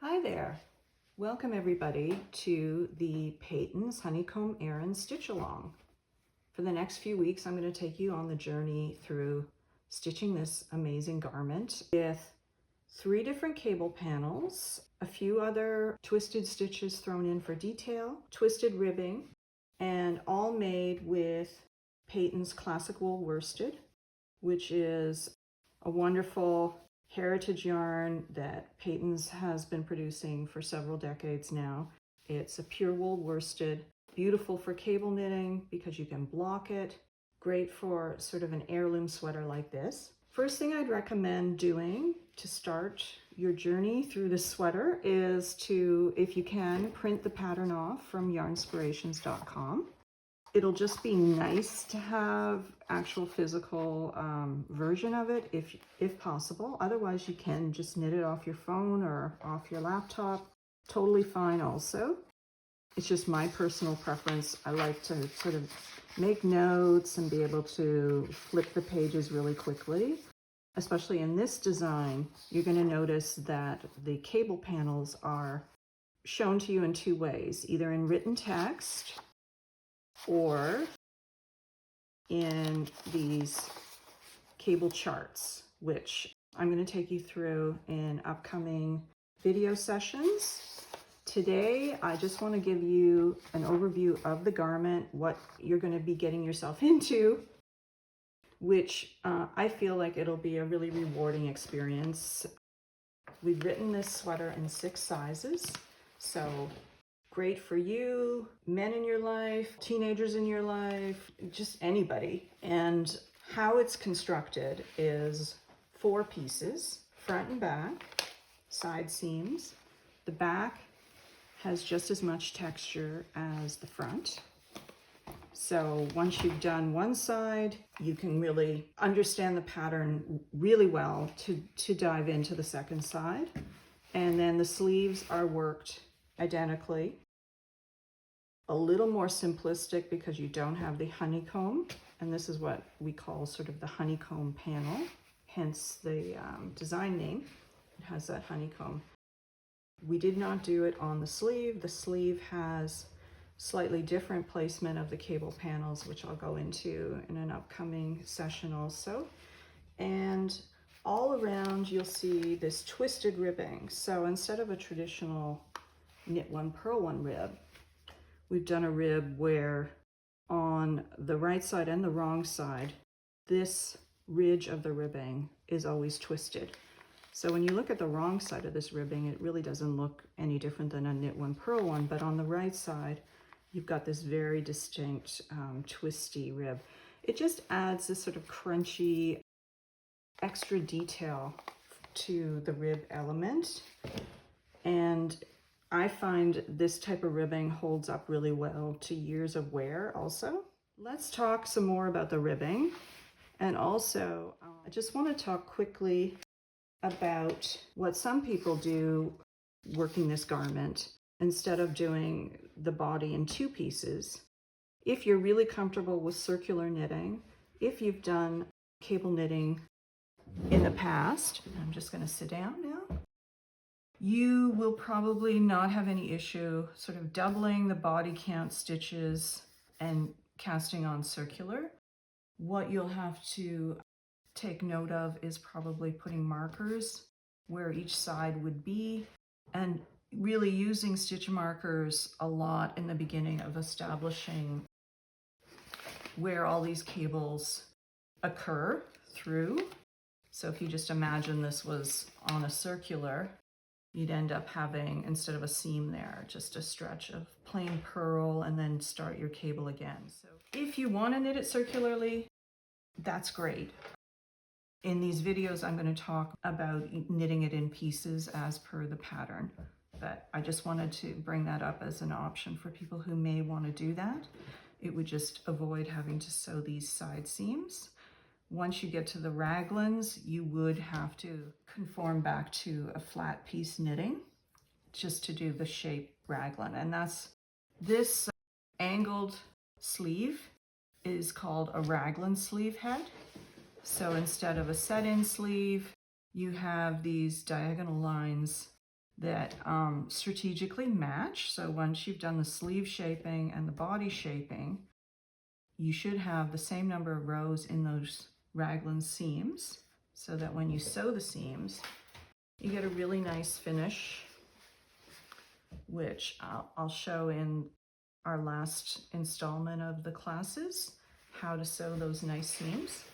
Hi there. Welcome everybody to the Patons Honeycomb Aran Stitch Along. For the next few weeks, I'm going to take you on the journey through stitching this amazing garment with 3 different cable panels, a few other twisted stitches thrown in for detail, twisted ribbing, and all made with Patons Classic Wool Worsted, which is a wonderful heritage yarn that Patons has been producing for several decades now. It's a pure wool worsted, beautiful for cable knitting because you can block it, great for sort of an heirloom sweater like this. First thing I'd recommend doing to start your journey through this sweater is to, if you can, print the pattern off from Yarnspirations.com. It'll just be nice to have actual physical version of it if possible. Otherwise, you can just knit it off your phone or off your laptop. Totally fine also. It's just my personal preference. I like to sort of make notes and be able to flip the pages really quickly. Especially in this design, you're going to notice that the cable panels are shown to you in 2 ways, either in written text or in these cable charts, which I'm going to take you through in upcoming video sessions. Today, I just want to give you an overview of the garment, what you're going to be getting yourself into, which I feel like it'll be a really rewarding experience. We've written this sweater in 6 sizes, so great for you, men in your life, teenagers in your life, just anybody. And how it's constructed is 4 pieces, front and back, side seams. The back has just as much texture as the front. So once you've done one side, you can really understand the pattern really well to dive into the second side. And then the sleeves are worked identically. A little more simplistic because you don't have the honeycomb, and this is what we call sort of the honeycomb panel, hence the design name. It has that honeycomb. We did not do it on the sleeve. The sleeve has slightly different placement of the cable panels, which I'll go into in an upcoming session also. And all around you'll see this twisted ribbing. So instead of a traditional knit one, purl one rib, we've done a rib where on the right side and the wrong side, this ridge of the ribbing is always twisted. So when you look at the wrong side of this ribbing, it really doesn't look any different than a knit one, purl one, but on the right side, you've got this very distinct twisty rib. It just adds this sort of crunchy, extra detail to the rib element. And I find this type of ribbing holds up really well to years of wear also. Let's talk some more about the ribbing. And also, I just want to talk quickly about what some people do working this garment. Instead of doing the body in 2 pieces, if you're really comfortable with circular knitting, if you've done cable knitting in the past, I'm just going to sit down now, you will probably not have any issue sort of doubling the body count stitches and casting on circular. What you'll have to take note of is probably putting markers where each side would be, and really using stitch markers a lot in the beginning of establishing where all these cables occur through. So if you just imagine this was on a circular, you'd end up having, instead of a seam there, just a stretch of plain purl and then start your cable again. So if you want to knit it circularly, that's great. In these videos, I'm going to talk about knitting it in pieces as per the pattern, but I just wanted to bring that up as an option for people who may want to do that. It would just avoid having to sew these side seams. Once you get to the raglans, you would have to conform back to a flat piece knitting just to do the shape raglan. And that's this angled sleeve is called a raglan sleeve head. So instead of a set-in sleeve, you have these diagonal lines that strategically match. So once you've done the sleeve shaping and the body shaping, you should have the same number of rows in those raglan seams, so that when you sew the seams, you get a really nice finish, which I'll show in our last installment of the classes, how to sew those nice seams.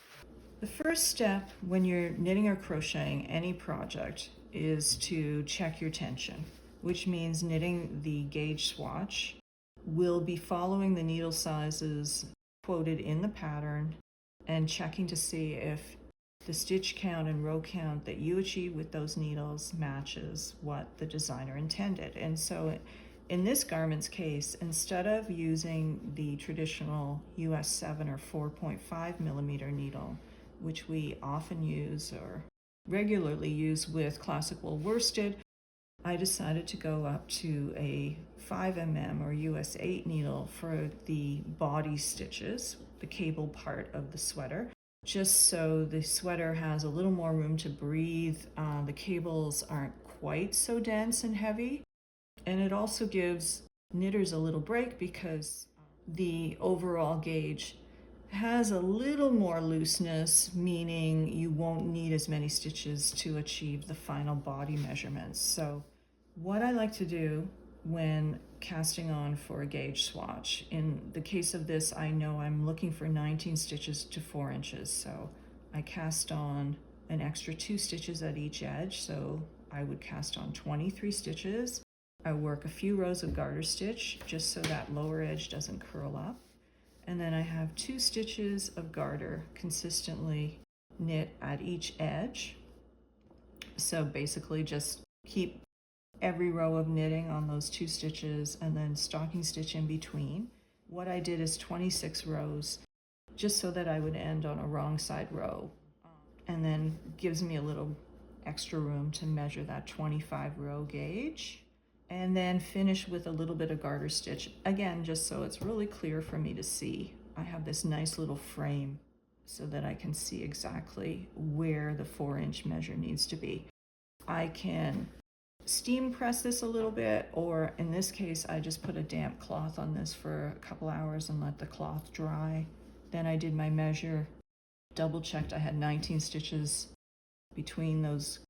The first step when you're knitting or crocheting any project is to check your tension, which means knitting the gauge swatch. We'll be following the needle sizes quoted in the pattern and checking to see if the stitch count and row count that you achieve with those needles matches what the designer intended. And so in this garment's case, instead of using the traditional US 7 or 4.5 millimeter needle, which we often use or regularly use with classic wool worsted, I decided to go up to a 5mm or US 8 needle for the body stitches, the cable part of the sweater, just so the sweater has a little more room to breathe. The cables aren't quite so dense and heavy, and it also gives knitters a little break because the overall gauge has a little more looseness, meaning you won't need as many stitches to achieve the final body measurements. So what I like to do when casting on for a gauge swatch, in the case of this, I know I'm looking for 19 stitches to 4 inches. So I cast on an extra 2 stitches at each edge. So I would cast on 23 stitches. I work a few rows of garter stitch just so that lower edge doesn't curl up. And then I have 2 stitches of garter consistently knit at each edge. So basically just keep every row of knitting on those 2 stitches and then stocking stitch in between. What I did is 26 rows just so that I would end on a wrong side row, and then gives me a little extra room to measure that 25 row gauge, and then finish with a little bit of garter stitch, again just so it's really clear for me to see. I have this nice little frame so that I can see exactly where the 4-inch measure needs to be. I can steam press this a little bit, or in this case I just put a damp cloth on this for a couple hours and let the cloth dry. Then I did my measure, double checked I had 19 stitches between those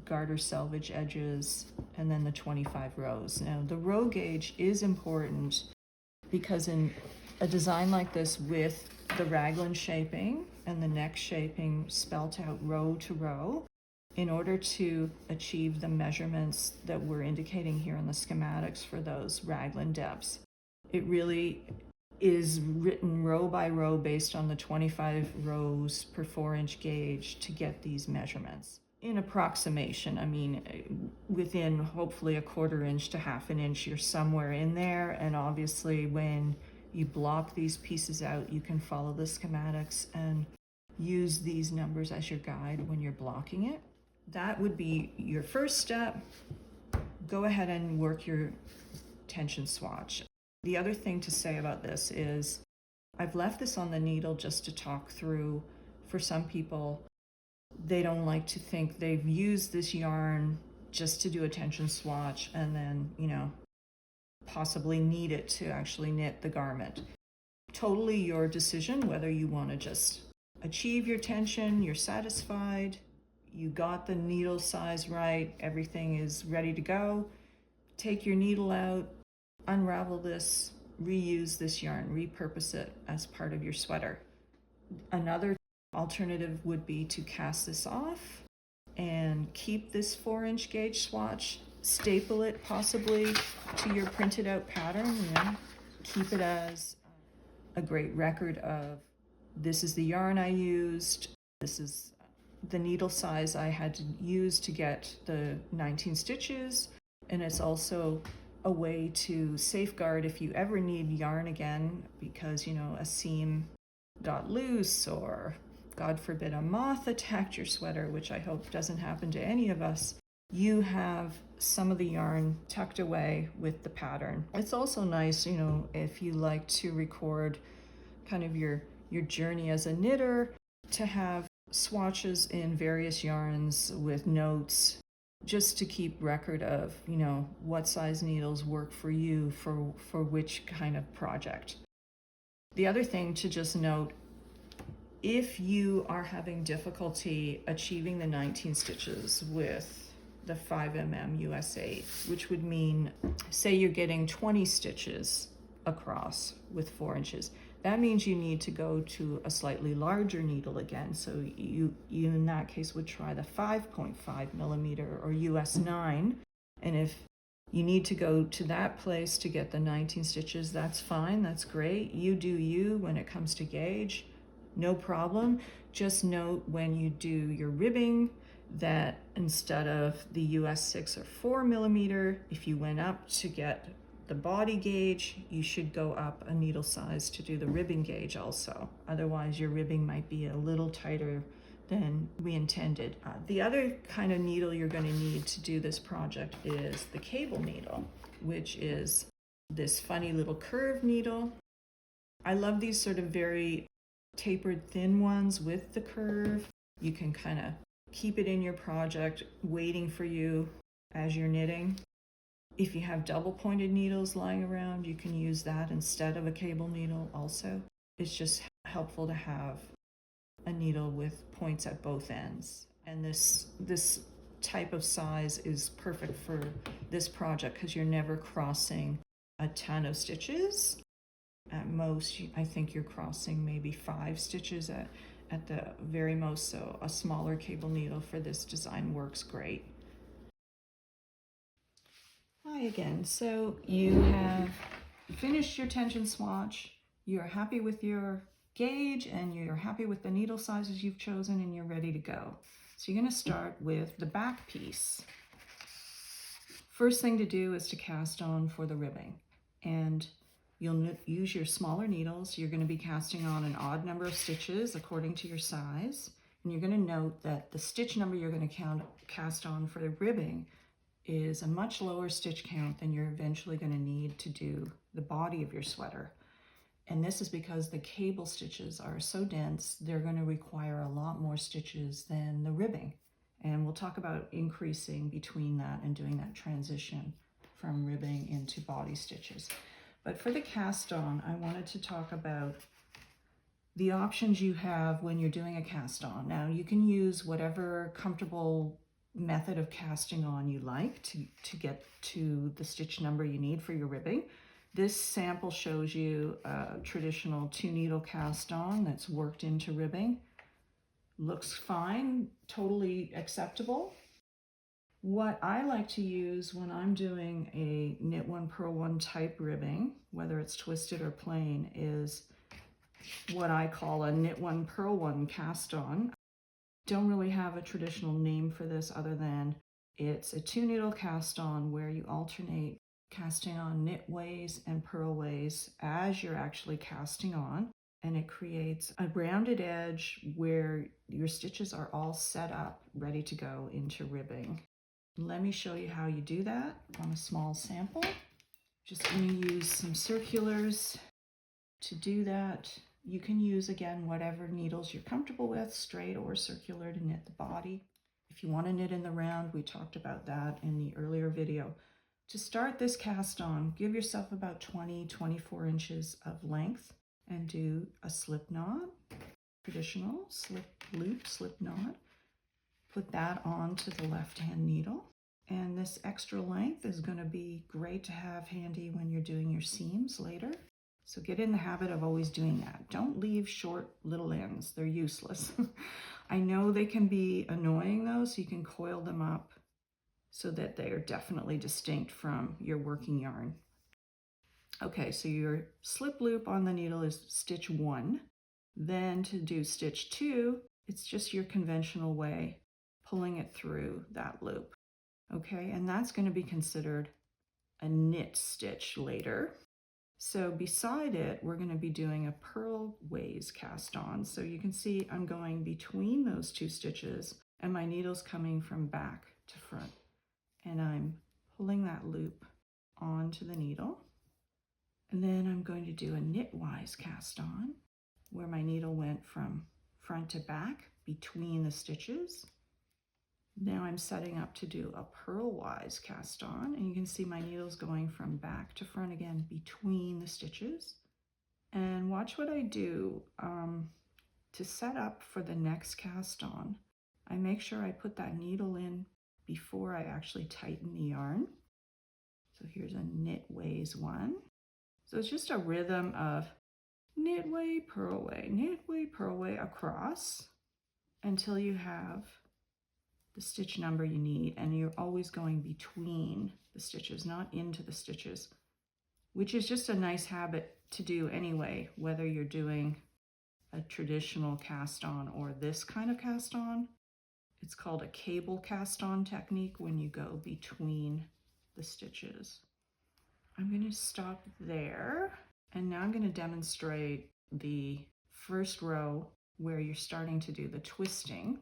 garter selvage edges, and then the 25 rows. Now the row gauge is important because in a design like this with the raglan shaping and the neck shaping spelt out row to row, in order to achieve the measurements that we're indicating here in the schematics for those raglan depths, it really is written row by row based on the 25 rows per 4-inch gauge to get these measurements. In approximation, I mean, within hopefully a 1/4 inch to 1/2 inch, you're somewhere in there. And obviously when you block these pieces out, you can follow the schematics and use these numbers as your guide when you're blocking it. That would be your first step. Go ahead and work your tension swatch. The other thing to say about this is I've left this on the needle just to talk through. For some people, they don't like to think they've used this yarn just to do a tension swatch and then, possibly need it to actually knit the garment. Totally your decision whether you want to just achieve your tension, you're satisfied, you got the needle size right, everything is ready to go. Take your needle out, unravel this, reuse this yarn, repurpose it as part of your sweater. Another alternative would be to cast this off and keep this 4-inch gauge swatch, staple it possibly to your printed out pattern, keep it as a great record of this is the yarn I used, this is the needle size I had to use to get the 19 stitches, and it's also a way to safeguard if you ever need yarn again because, a seam got loose or, God forbid, a moth attacked your sweater, which I hope doesn't happen to any of us. You have some of the yarn tucked away with the pattern. It's also nice, if you like to record kind of your journey as a knitter, to have swatches in various yarns with notes just to keep record of, you know, what size needles work for you for which kind of project. The other thing to just note, if you are having difficulty achieving the 19 stitches with the 5mm US 8, which would mean, say you're getting 20 stitches across with 4 inches, that means you need to go to a slightly larger needle again. So you in that case would try the 5.5mm or US 9. And if you need to go to that place to get the 19 stitches, that's fine, that's great. You do you when it comes to gauge, no problem. Just note when you do your ribbing that instead of the US 6 or 4mm, if you went up to get the body gauge, you should go up a needle size to do the ribbing gauge also. Otherwise, your ribbing might be a little tighter than we intended. The other kind of needle you're going to need to do this project is the cable needle, which is this funny little curved needle. I love these sort of very tapered thin ones with the curve. You can kind of keep it in your project waiting for you as you're knitting. If you have double pointed needles lying around, you can use that instead of a cable needle also. It's just helpful to have a needle with points at both ends. And this type of size is perfect for this project because you're never crossing a ton of stitches. At most, I think you're crossing maybe 5 stitches at the very most, so a smaller cable needle for this design works great. Hi again. So you have finished your tension swatch, you're happy with your gauge, and you're happy with the needle sizes you've chosen, and you're ready to go. So you're going to start with the back piece. First thing to do is to cast on for the ribbing, and you'll use your smaller needles. You're going to be casting on an odd number of stitches according to your size, and you're going to note that the stitch number you're going to cast on for the ribbing is a much lower stitch count than you're eventually going to need to do the body of your sweater. And this is because the cable stitches are so dense, they're going to require a lot more stitches than the ribbing. And we'll talk about increasing between that and doing that transition from ribbing into body stitches. But for the cast on, I wanted to talk about the options you have when you're doing a cast on. Now, you can use whatever comfortable method of casting on you like to get to the stitch number you need for your ribbing. This sample shows you a traditional 2-needle cast on that's worked into ribbing. Looks fine, totally acceptable. What I like to use when I'm doing a knit one purl one type ribbing, whether it's twisted or plain, is what I call a knit one purl one cast on. Don't really have a traditional name for this other than it's a 2-needle cast on where you alternate casting on knit ways and purl ways as you're actually casting on, and it creates a rounded edge where your stitches are all set up ready to go into ribbing. Let me show you how you do that on a small sample. Just going to use some circulars to do that. You can use, again, whatever needles you're comfortable with, straight or circular, to knit the body. If you want to knit in the round, we talked about that in the earlier video. To start this cast on, give yourself about 20-24 inches of length and do a slip knot, traditional slip loop, slip knot. Put that onto the left-hand needle. And this extra length is going to be great to have handy when you're doing your seams later. So get in the habit of always doing that. Don't leave short little ends. They're useless. I know they can be annoying though, so you can coil them up so that they are definitely distinct from your working yarn. Okay, so your slip loop on the needle is stitch 1. Then to do stitch 2, it's just your conventional way, pulling it through that loop. Okay, and that's going to be considered a knit stitch later. So beside it, we're going to be doing a purl ways cast on. So you can see I'm going between those 2 stitches and my needle's coming from back to front. And I'm pulling that loop onto the needle. And then I'm going to do a knitwise cast on where my needle went from front to back between the stitches. Now I'm setting up to do a purlwise cast on, and you can see my needles going from back to front again between the stitches. And watch what I do to set up for the next cast on. I make sure I put that needle in before I actually tighten the yarn. So here's a knit ways one. So it's just a rhythm of knit way, purl way across until you have the stitch number you need, and you're always going between the stitches, not into the stitches, which is just a nice habit to do anyway, whether you're doing a traditional cast on or this kind of cast on. It's called a cable cast on technique when you go between the stitches. I'm going to stop there, and now I'm going to demonstrate the first row where you're starting to do the twisting,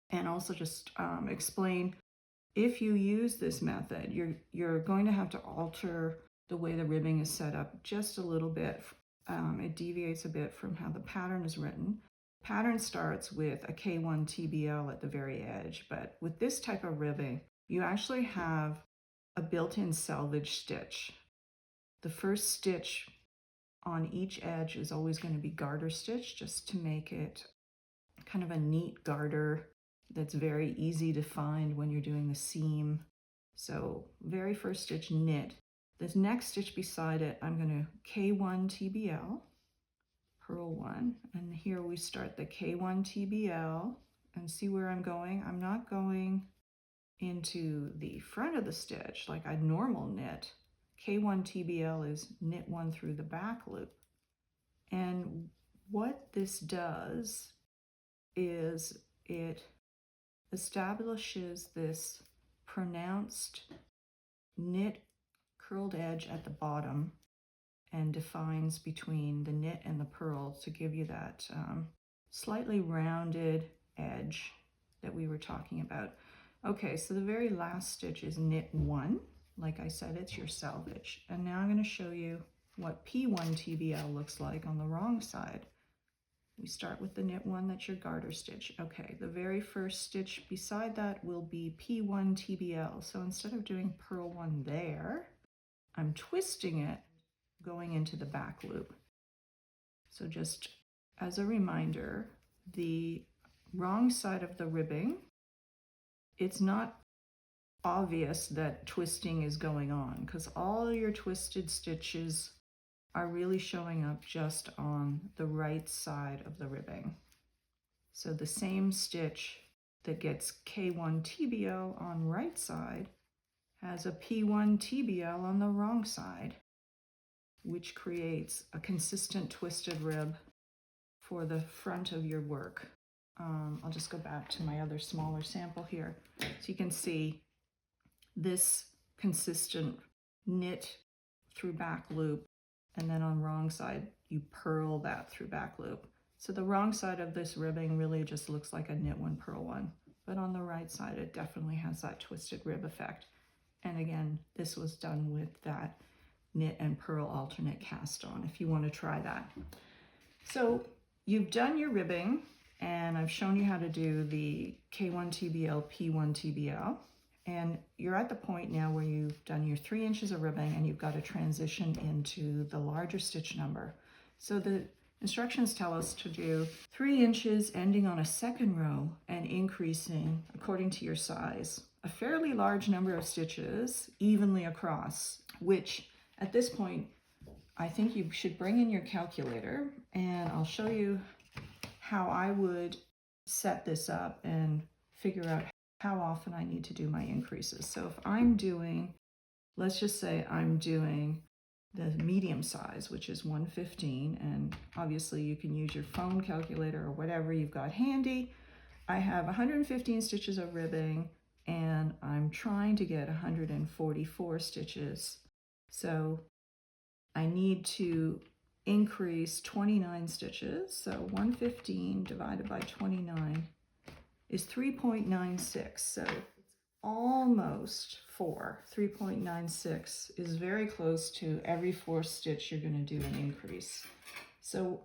and also just explain if you use this method, you're going to have to alter the way the ribbing is set up just a little bit. It deviates a bit from how the pattern is written. The pattern starts with a K1 TBL at the very edge, but with this type of ribbing, you actually have a built-in selvage stitch. The first stitch on each edge is always going to be garter stitch, just to make it kind of a neat garter that's very easy to find when you're doing the seam. So very first stitch, knit. This next stitch beside it, I'm going to K1 TBL, purl one, and here we start the K1 TBL, and see where I'm going. I'm not going into the front of the stitch like I'd normal knit. K1 TBL is knit one through the back loop. And what this does is it establishes this pronounced knit curled edge at the bottom and defines between the knit and the purl to give you that slightly rounded edge that we were talking about. Okay, so the very last stitch is knit one. Like I said, it's your selvage. And now I'm going to show you what P1 TBL looks like on the wrong side. We start with the knit one, that's your garter stitch. Okay, the very first stitch beside that will be P1 TBL. So instead of doing purl one there, I'm twisting it going into the back loop. So just as a reminder, the wrong side of the ribbing, it's not obvious that twisting is going on because all your twisted stitches are really showing up just on the right side of the ribbing. So the same stitch that gets K1 TBL on right side has a P1 TBL on the wrong side, which creates a consistent twisted rib for the front of your work. I'll just go back to my other smaller sample here. So you can see this consistent knit through back loop, and then on wrong side, you purl that through back loop. So the wrong side of this ribbing really just looks like a knit one, purl one, but on the right side, it definitely has that twisted rib effect. And again, this was done with that knit and purl alternate cast on, if you want to try that. So you've done your ribbing, and I've shown you how to do the K1 TBL, P1 TBL. And you're at the point now where you've done your 3 inches of ribbing and you've got to transition into the larger stitch number. So the instructions tell us to do 3 inches ending on a second row and increasing according to your size. A fairly large number of stitches evenly across, which at this point, I think you should bring in your calculator, and I'll show you how I would set this up and figure out how often I need to do my increases. So if I'm doing, let's just say I'm doing the medium size, which is 115, and obviously you can use your phone calculator or whatever you've got handy. I have 115 stitches of ribbing, and I'm trying to get 144 stitches. So I need to increase 29 stitches. So 115 divided by 29 is 3.96. So it's almost 4. 3.96 is very close to every 4th stitch you're going to do an increase. So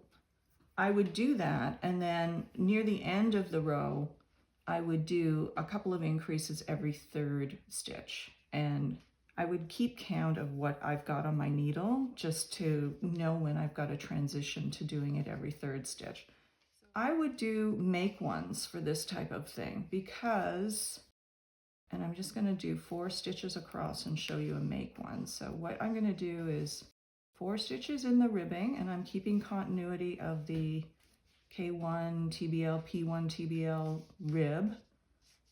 I would do that, and then near the end of the row, I would do a couple of increases every third stitch, and I would keep count of what I've got on my needle just to know when I've got to transition to doing it every third stitch. I would do make ones for this type of thing because, and I'm just going to do 4 stitches across and show you a make one. So what I'm going to do is 4 stitches in the ribbing, and I'm keeping continuity of the K1 TBL, P1 TBL rib.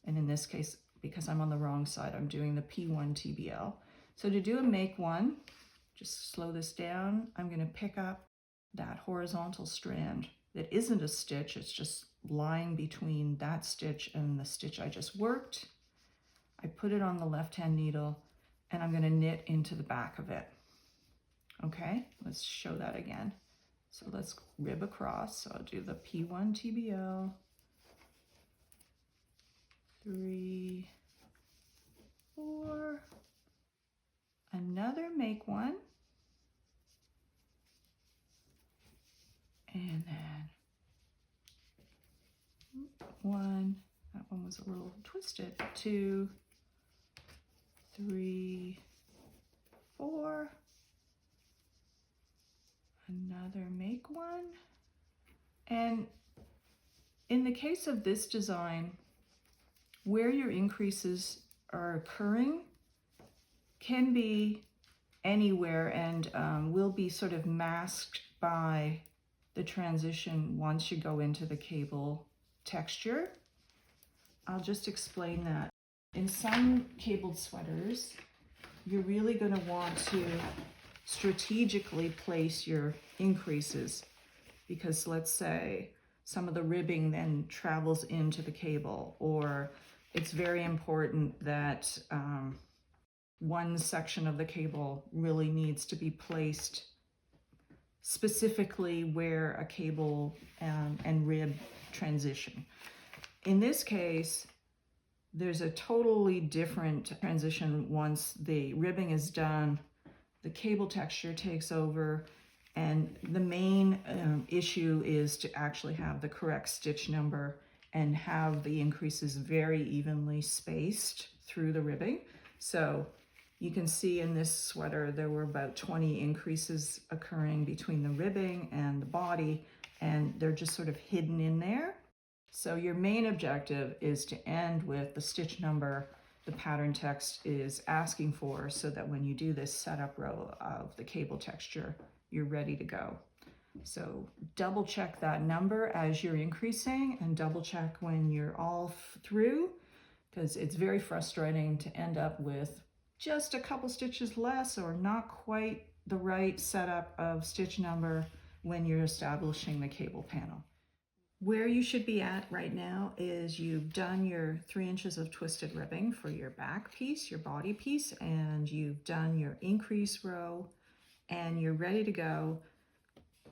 And in this case, because I'm on the wrong side, I'm doing the P1 TBL. So to do a make one, just slow this down. I'm going to pick up that horizontal strand that isn't a stitch. It's just lying between that stitch and the stitch I just worked. I put it on the left-hand needle and I'm going to knit into the back of it. Okay, let's show that again. So let's rib across. So I'll do the P1 TBL, 3, 4, another make one, and then 1, that one was a little twisted, 2, 3, 4, another make one. And in the case of this design, where your increases are occurring can be anywhere and will be sort of masked by the transition once you go into the cable texture. I'll just explain that. In some cabled sweaters, you're really going to want to strategically place your increases, because let's say some of the ribbing then travels into the cable, or it's very important that one section of the cable really needs to be placed specifically where a cable and rib transition. In this case, there's a totally different transition once the ribbing is done, the cable texture takes over, and the main issue is to actually have the correct stitch number and have the increases very evenly spaced through the ribbing. So you can see in this sweater there were about 20 increases occurring between the ribbing and the body, and they're just sort of hidden in there. So your main objective is to end with the stitch number the pattern text is asking for, so that when you do this setup row of the cable texture, you're ready to go. So double check that number as you're increasing, and double check when you're all through, because it's very frustrating to end up with just a couple stitches less or not quite the right setup of stitch number when you're establishing the cable panel. Where you should be at right now is you've done your 3 inches of twisted ribbing for your back piece, your body piece, and you've done your increase row, and you're ready to go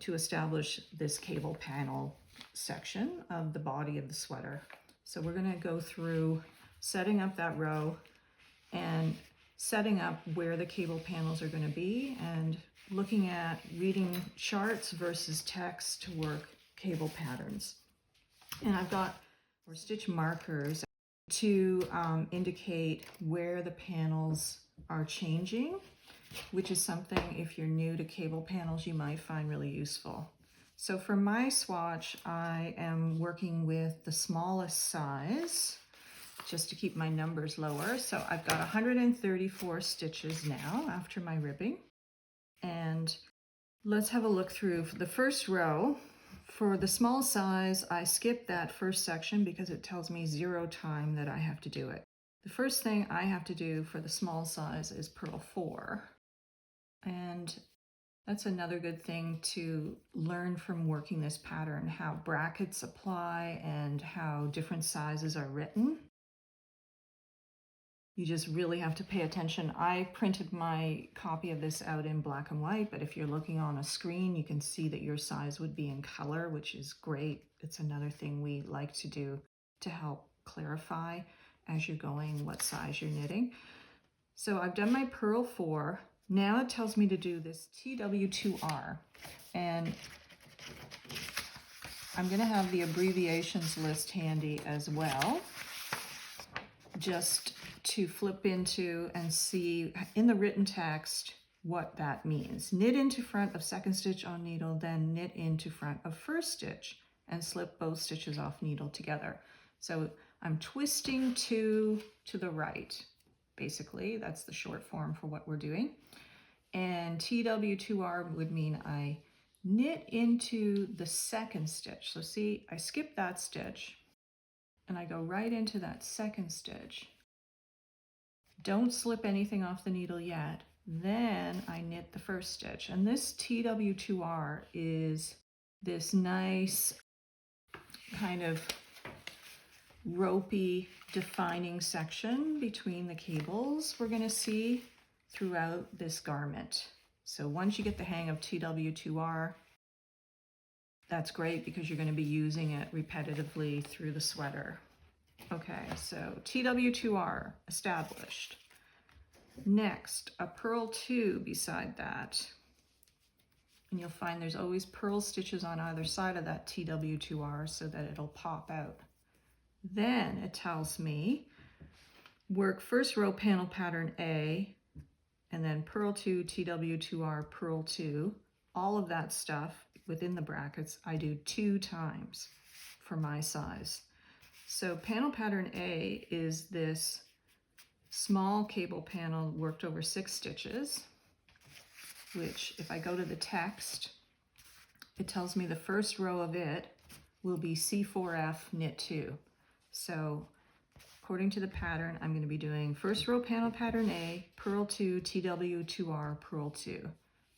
to establish this cable panel section of the body of the sweater. So we're going to go through setting up that row and setting up where the cable panels are going to be, and looking at reading charts versus text to work cable patterns. And I've got stitch markers to indicate where the panels are changing, which is something, if you're new to cable panels, you might find really useful. So for my swatch, I am working with the smallest size, just to keep my numbers lower. So I've got 134 stitches now after my ribbing. And let's have a look through the first row. For the small size, I skipped that first section because it tells me 0 time that I have to do it. The first thing I have to do for the small size is purl 4. And that's another good thing to learn from working this pattern, how brackets apply and how different sizes are written. You just really have to pay attention. I printed my copy of this out in black and white, but if you're looking on a screen, you can see that your size would be in color, which is great. It's another thing we like to do to help clarify as you're going what size you're knitting. So I've done my purl 4. Now it tells me to do this TW2R. And I'm going to have the abbreviations list handy as well, just to flip into and see in the written text what that means. Knit into front of second stitch on needle, then knit into front of first stitch and slip both stitches off needle together. So I'm twisting to the right. Basically, that's the short form for what we're doing. And TW2R would mean I knit into the second stitch. So see, I skip that stitch and I go right into that second stitch. Don't slip anything off the needle yet. Then I knit the first stitch. And this TW2R is this nice kind of ropey defining section between the cables we're going to see throughout this garment. So once you get the hang of TW2R, that's great because you're going to be using it repetitively through the sweater. Okay, so TW2R established. Next, a purl 2 beside that. And you'll find there's always purl stitches on either side of that TW2R so that it'll pop out. Then it tells me work first row panel pattern A, and then purl 2, TW2R, purl 2. All of that stuff within the brackets I do 2 times for my size. So panel pattern A is this small cable panel worked over 6 stitches, which if I go to the text, it tells me the first row of it will be C4F knit 2. So according to the pattern, I'm going to be doing first row panel pattern A, purl 2, TW2R, purl 2.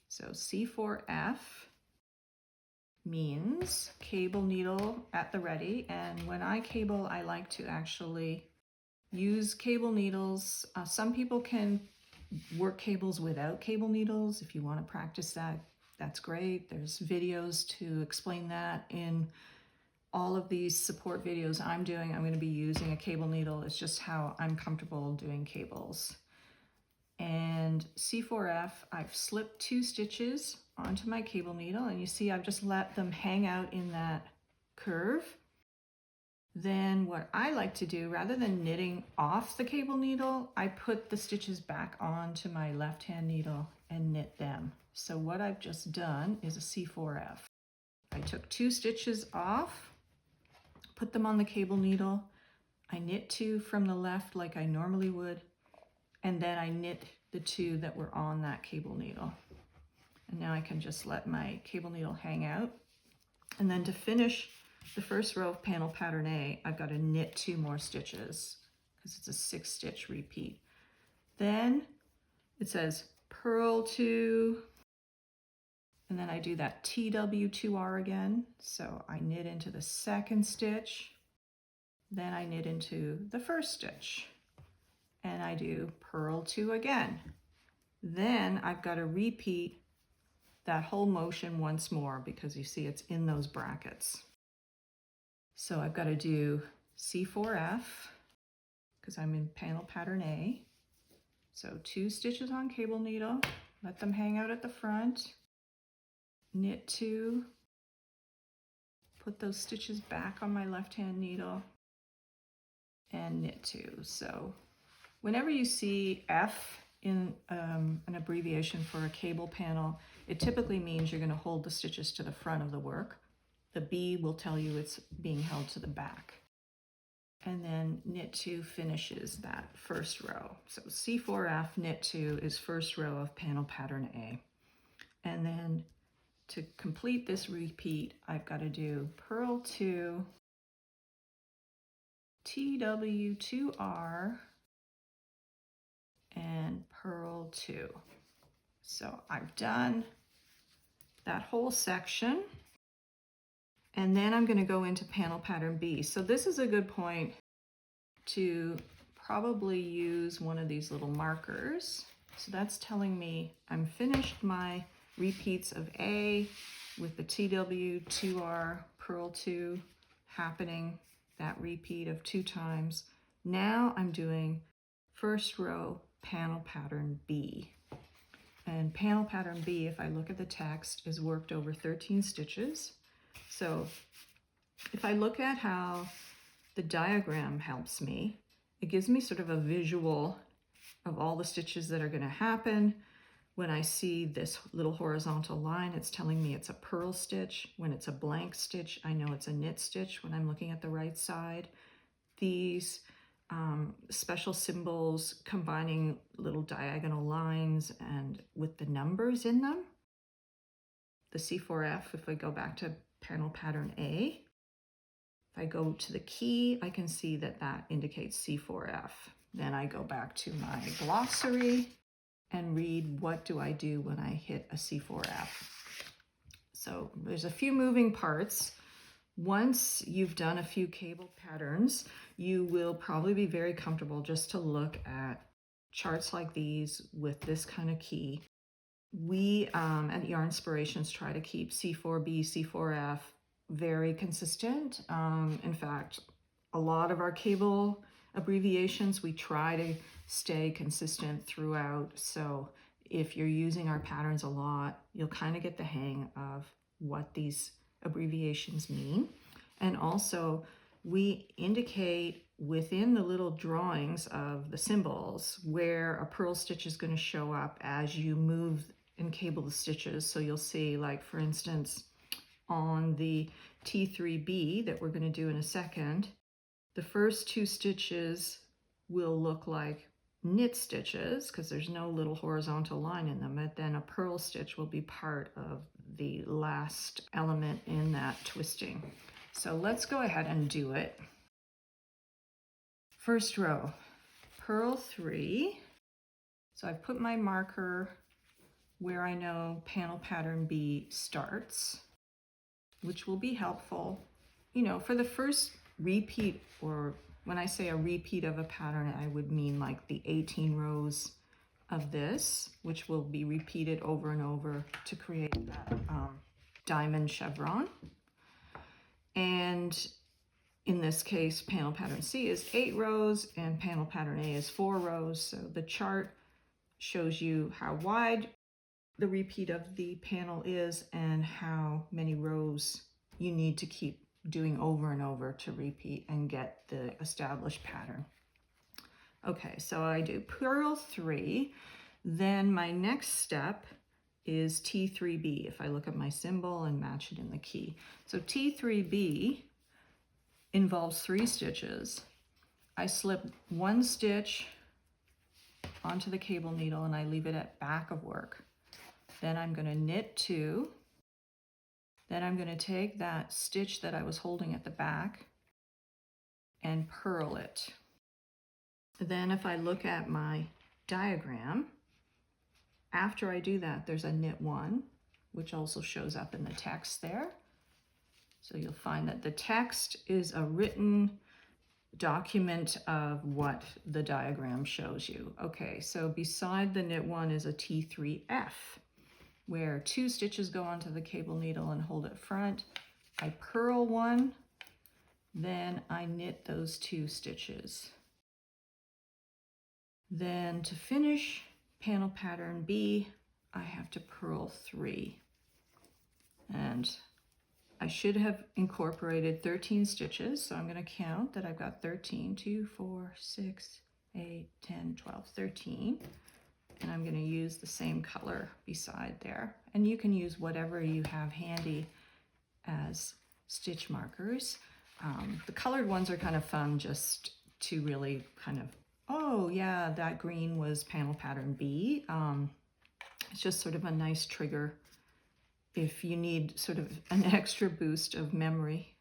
So C4F means cable needle at the ready, and when I cable, I like to actually use cable needles. Some people can work cables without cable needles. If you want to practice that, that's great. There's videos to explain that in all of these support videos I'm doing. I'm going to be using a cable needle. It's just how I'm comfortable doing cables. And C4F, I've slipped 2 stitches onto my cable needle, and you see I've just let them hang out in that curve. Then what I like to do, rather than knitting off the cable needle, I put the stitches back onto my left hand needle and knit them. So what I've just done is a C4F. I took 2 stitches off, put them on the cable needle, I knit 2 from the left like I normally would, and then I knit the 2 that were on that cable needle. And now I can just let my cable needle hang out. And then to finish the first row of panel pattern A, I've got to knit 2 more stitches because it's a 6 stitch repeat. Then it says purl 2, and then I do that TW2R again. So I knit into the second stitch, then I knit into the first stitch, and I do purl 2 again. Then I've got to repeat that whole motion once more because you see it's in those brackets. So I've got to do C4F because I'm in panel pattern A. So 2 stitches on cable needle, let them hang out at the front, knit 2, put those stitches back on my left hand needle, and knit 2. So whenever you see F in an abbreviation for a cable panel, it typically means you're going to hold the stitches to the front of the work. The B will tell you it's being held to the back. And then knit 2 finishes that first row. So C4F knit 2 is first row of panel pattern A. And then to complete this repeat, I've got to do purl 2, TW2R, and purl 2. So I've done that whole section, and then I'm going to go into panel pattern B. So this is a good point to probably use one of these little markers. So that's telling me I'm finished my repeats of A with the TW2R purl 2 happening, that repeat of 2 times. Now I'm doing first row panel pattern B. And panel pattern B, if I look at the text, is worked over 13 stitches. So if I look at how the diagram helps me, it gives me sort of a visual of all the stitches that are going to happen. When I see this little horizontal line, it's telling me it's a purl stitch. When it's a blank stitch, I know it's a knit stitch when I'm looking at the right side. These special symbols combining little diagonal lines and with the numbers in them. The C4F, if I go back to panel pattern A, if I go to the key, I can see that that indicates C4F. Then I go back to my glossary and read what do I do when I hit a C4F. So there's a few moving parts. Once you've done a few cable patterns, you will probably be very comfortable just to look at charts like these with this kind of key. We at Yarnspirations try to keep C4B, C4F very consistent. In fact, a lot of our cable abbreviations, we try to stay consistent throughout. So if you're using our patterns a lot, you'll kind of get the hang of what these abbreviations mean. And also we indicate within the little drawings of the symbols where a purl stitch is going to show up as you move and cable the stitches. So you'll see, like for instance, on the T3B that we're going to do in a second, the first two stitches will look like knit stitches because there's no little horizontal line in them, but then a purl stitch will be part of the last element in that twisting. So let's go ahead and do it. First row, purl 3. So I've put my marker where I know panel pattern B starts, which will be helpful, you know, for the first repeat, or when I say a repeat of a pattern, I would mean like the 18 rows of this, which will be repeated over and over to create that diamond chevron. And in this case, panel pattern C is 8 rows and panel pattern A is 4 rows. So the chart shows you how wide the repeat of the panel is and how many rows you need to keep doing over and over to repeat and get the established pattern. Okay, so I do purl 3, then my next step is T3B if I look at my symbol and match it in the key. So T3B involves 3 stitches. I slip 1 stitch onto the cable needle and I leave it at back of work. Then I'm going to knit 2. Then I'm going to take that stitch that I was holding at the back and purl it. Then if I look at my diagram, after I do that, there's a knit 1, which also shows up in the text there. So you'll find that the text is a written document of what the diagram shows you. Okay, so beside the knit 1 is a T3F, where 2 stitches go onto the cable needle and hold it front. I purl 1, then I knit those 2 stitches. Then to finish panel pattern B, I have to purl 3. And I should have incorporated 13 stitches, so I'm going to count that I've got 13, 2, 4, 6, 8, 10, 12, 13. And I'm going to use the same color beside there. And you can use whatever you have handy as stitch markers. The colored ones are kind of fun just to really kind of, oh yeah, that green was panel pattern B. It's just sort of a nice trigger if you need sort of an extra boost of memory.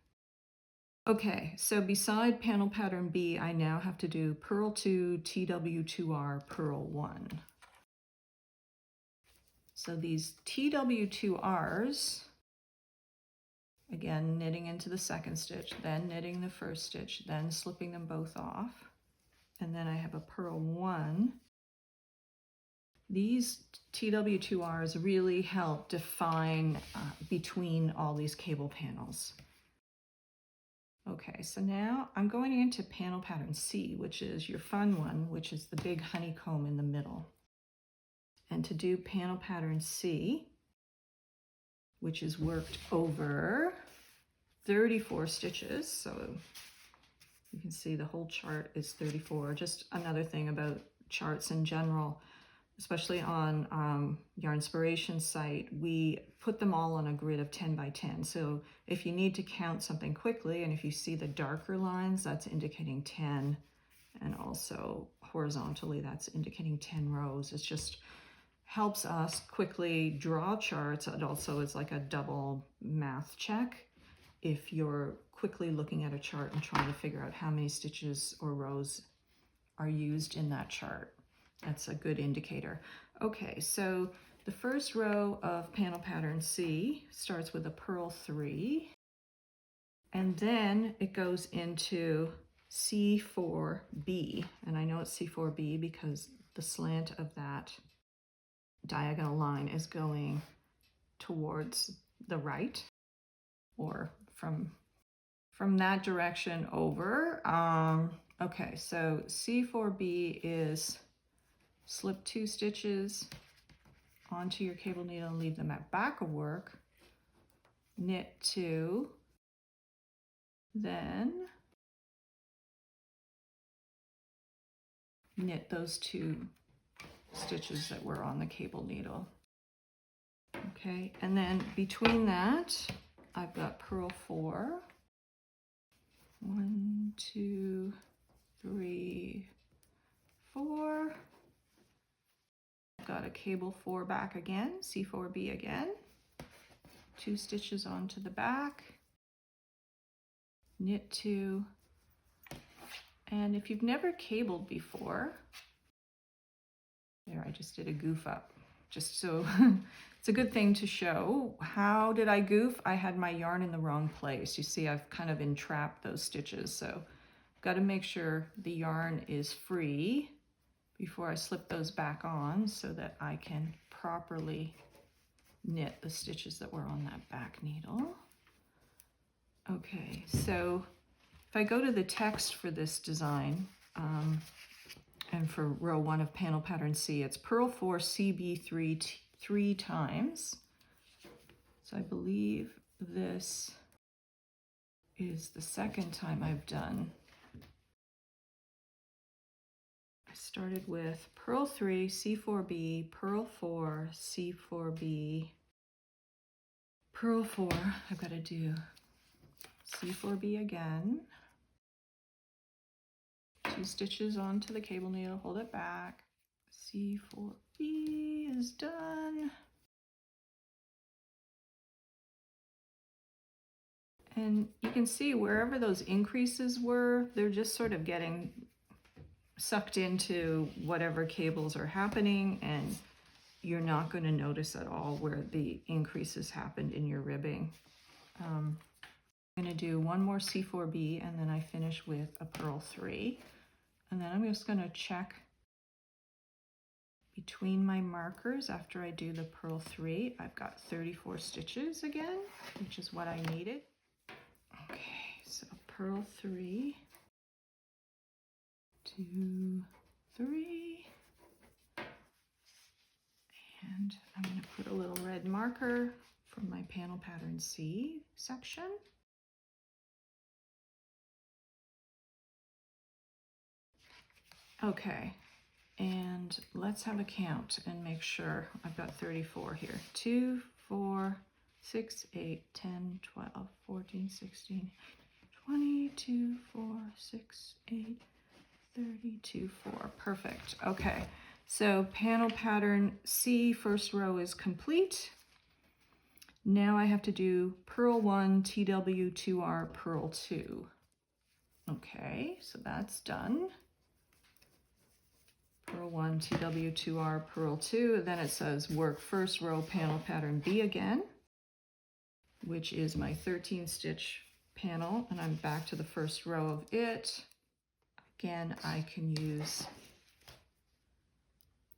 Okay, so beside panel pattern B, I now have to do purl 2, TW2R, purl 1. So these TW2Rs, again, knitting into the second stitch, then knitting the first stitch, then slipping them both off. And then I have a purl 1. These TW2Rs really help define between all these cable panels. Okay, so now I'm going into panel pattern C, which is your fun one, which is the big honeycomb in the middle. And to do panel pattern C, which is worked over 34 stitches. So you can see the whole chart is 34. Just another thing about charts in general, especially on Yarnspirations site, we put them all on a grid of 10 by 10. So if you need to count something quickly, and if you see the darker lines, that's indicating 10. And also horizontally, that's indicating 10 rows. It just helps us quickly draw charts. It also is like a double math check if you're quickly looking at a chart and trying to figure out how many stitches or rows are used in that chart. That's a good indicator. Okay, so the first row of panel pattern C starts with a purl 3, and then it goes into C4B, and I know it's C4B because the slant of that diagonal line is going towards the right, or from that direction over. Okay, so C4B is slip 2 stitches onto your cable needle and leave them at back of work, knit 2, then knit those 2 stitches that were on the cable needle. Okay, and then between that, I've got purl 4. 1, 2, 3, 4. I've got a cable 4 back again, C4B again. 2 stitches onto the back, knit 2. And if you've never cabled before, there, I just did a goof up, just so it's a good thing to show. How did I goof? I had my yarn in the wrong place. You see, I've kind of entrapped those stitches, so got to make sure the yarn is free before I slip those back on so that I can properly knit the stitches that were on that back needle. Okay, so if I go to the text for this design, and for row 1 of panel pattern C, it's purl 4 CB3 3 times. So I believe this is the second time I've done. I started with purl 3 C4B, purl 4 C4B, purl 4. I've got to do C4B again. 2 stitches onto the cable needle, hold it back. C4B is done. And you can see wherever those increases were, they're just sort of getting sucked into whatever cables are happening, and you're not going to notice at all where the increases happened in your ribbing. I'm going to do one more C4B, and then I finish with a purl 3. And then I'm just going to check between my markers after I do the purl 3. I've got 34 stitches again, which is what I needed. Okay, so purl 3, 2, 3, and I'm going to put a little red marker from my panel pattern C section. Okay, and let's have a count and make sure I've got 34 here. 2, 4, 6, 8, 10, 12, 14, 16, 20, 2, 4, 6, 8, 32, 4. Perfect. Okay, so panel pattern C, first row is complete. Now I have to do purl 1, TW2R, purl 2. Okay, so that's done. Purl 1, TW2R, purl 2. Then it says work first row panel pattern B again, which is my 13 stitch panel, and I'm back to the first row of it. Again, I can use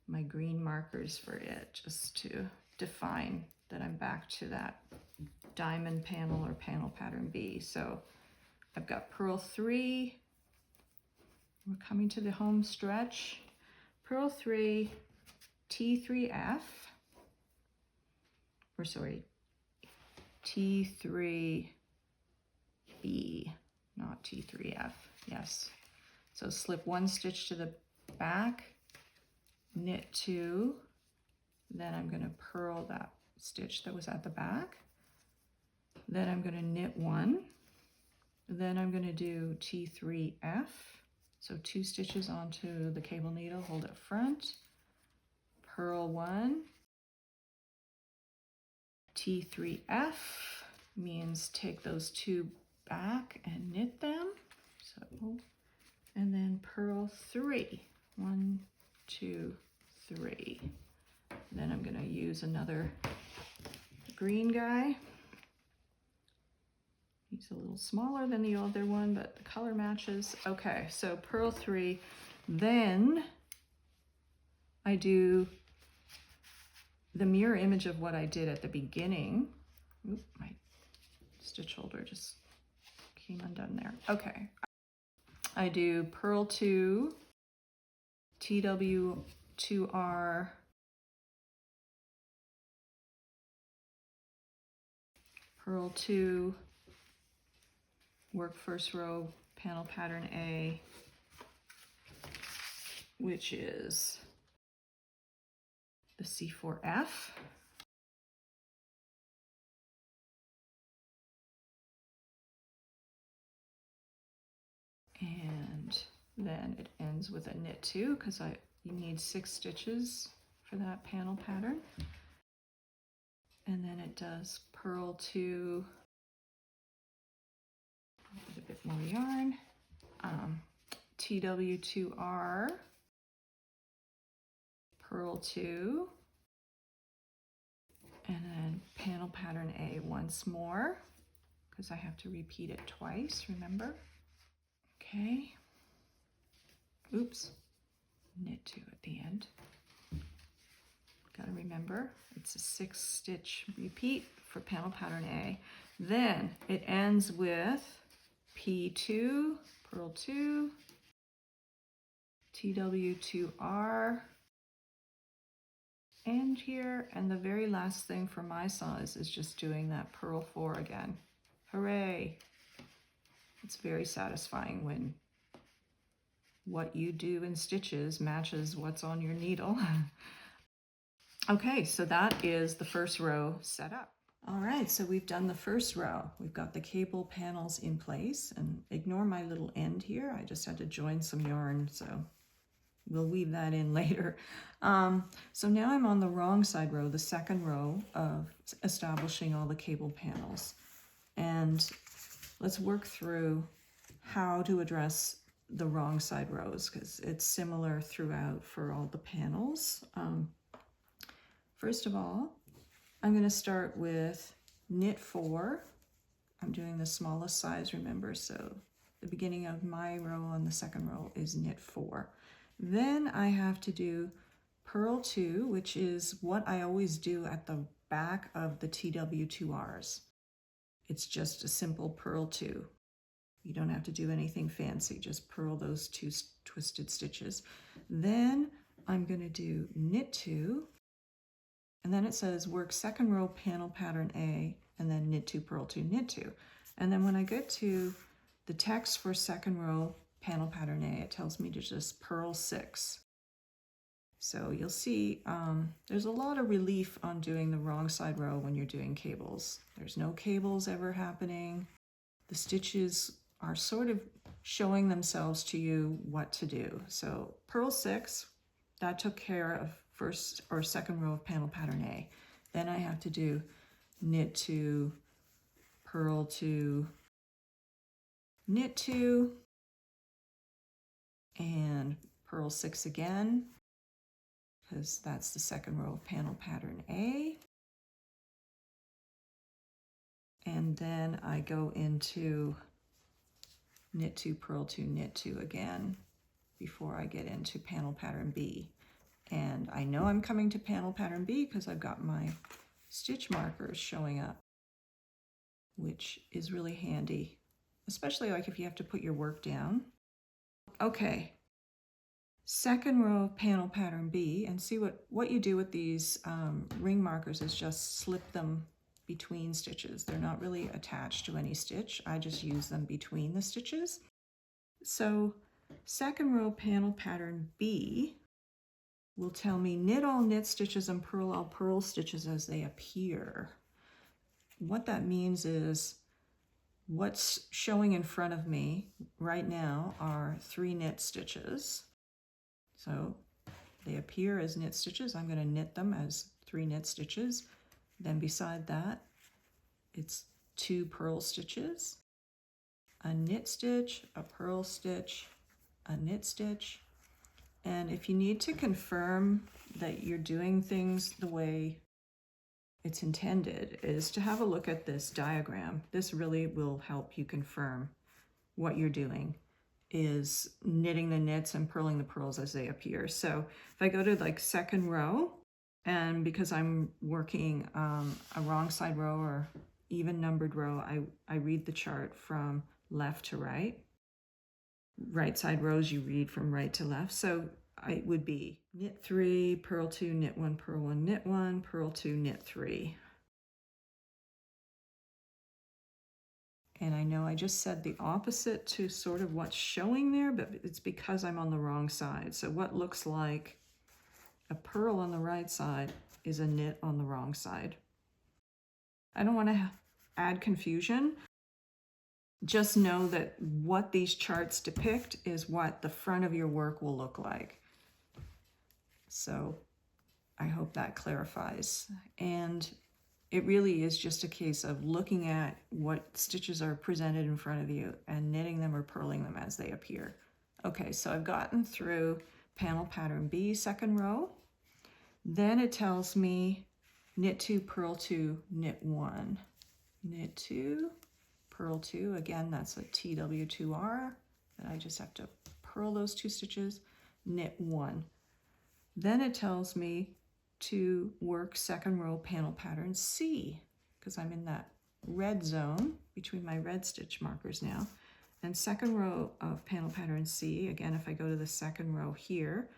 my green markers for it just to define that I'm back to that diamond panel or panel pattern B. So I've got purl 3. We're coming to the home stretch. Purl 3, T3F, or sorry, T3 B, not T3F, yes. So slip 1 stitch to the back, knit 2, then I'm going to purl that stitch that was at the back, then I'm going to knit 1, then I'm going to do T3F, so 2 stitches onto the cable needle, hold it front, purl 1, T3F means take those 2 back and knit them, so, and then purl 3, 1, 2, 3. Then I'm going to use another green guy. He's a little smaller than the other one, but the color matches. Okay, so purl 3. Then I do the mirror image of what I did at the beginning. Oop, my stitch holder just came undone there. Okay. I do purl 2, TW2R, purl 2, work first row, panel pattern A, which is the C4F. And then it ends with a knit 2 because you need 6 stitches for that panel pattern. And then it does purl 2, with a bit more yarn, TW2R, purl 2, and then panel pattern A once more because I have to repeat it twice, remember? Okay, oops, knit 2 at the end. Gotta remember, it's a 6 stitch repeat for panel pattern A. Then it ends with P2, purl 2, TW2R, end here, and the very last thing for my size is just doing that purl 4 again. Hooray! It's very satisfying when what you do in stitches matches what's on your needle. Okay, so that is the first row set up. All right, so we've done the first row. We've got the cable panels in place, and ignore my little end here. I just had to join some yarn, so we'll weave that in later. So now I'm on the wrong side row, the second row of establishing all the cable panels. And let's work through how to address the wrong side rows because it's similar throughout for all the panels. First of all, I'm going to start with knit 4. I'm doing the smallest size, remember, so the beginning of my row on the second row is knit 4. Then I have to do purl 2, which is what I always do at the back of the TW2Rs. It's just a simple purl 2. You don't have to do anything fancy, just purl those 2 twisted stitches. Then I'm going to do knit 2, and then it says work second row panel pattern A, and then knit 2, purl 2, knit 2. And then when I get to the text for second row panel pattern A, it tells me to just purl 6. So you'll see there's a lot of relief on doing the wrong side row when you're doing cables. There's no cables ever happening. The stitches are sort of showing themselves to you what to do. So purl 6, that took care of first or second row of panel pattern A. Then I have to do knit 2, purl 2, knit 2, and purl 6 again, because that's the second row of panel pattern A. And then I go into knit 2, purl 2, knit 2 again before I get into panel pattern B. And I know I'm coming to panel pattern B because I've got my stitch markers showing up, which is really handy, especially like if you have to put your work down. Okay, second row of panel pattern B, and see what you do with these ring markers is just slip them between stitches. They're not really attached to any stitch. I just use them between the stitches. So second row panel pattern B will tell me knit all knit stitches and purl all purl stitches as they appear. What that means is what's showing in front of me right now are 3 knit stitches. So they appear as knit stitches. I'm going to knit them as 3 knit stitches. Then beside that, it's 2 purl stitches, a knit stitch, a purl stitch, a knit stitch. And if you need to confirm that you're doing things the way it's intended, is to have a look at this diagram. This really will help you confirm what you're doing is knitting the knits and purling the purls as they appear. So if I go to like second row, and because I'm working a wrong side row or even numbered row, I read the chart from left to right. Right side rows you read from right to left. So it would be knit 3, purl 2, knit 1, purl 1, knit 1, purl 2, knit 3. And I know I just said the opposite to sort of what's showing there, but it's because I'm on the wrong side. So what looks like a purl on the right side is a knit on the wrong side. I don't want to add confusion. Just know that what these charts depict is what the front of your work will look like. So I hope that clarifies. And it really is just a case of looking at what stitches are presented in front of you and knitting them or purling them as they appear. Okay, so I've gotten through panel pattern B, second row. Then it tells me knit 2, purl 2, knit 1. Knit 2, purl 2. Again, that's a TW2R. And I just have to purl those 2 stitches, knit 1. Then it tells me to work second row panel pattern C, because I'm in that red zone between my red stitch markers now. And second row of panel pattern C, again, if I go to the second row here,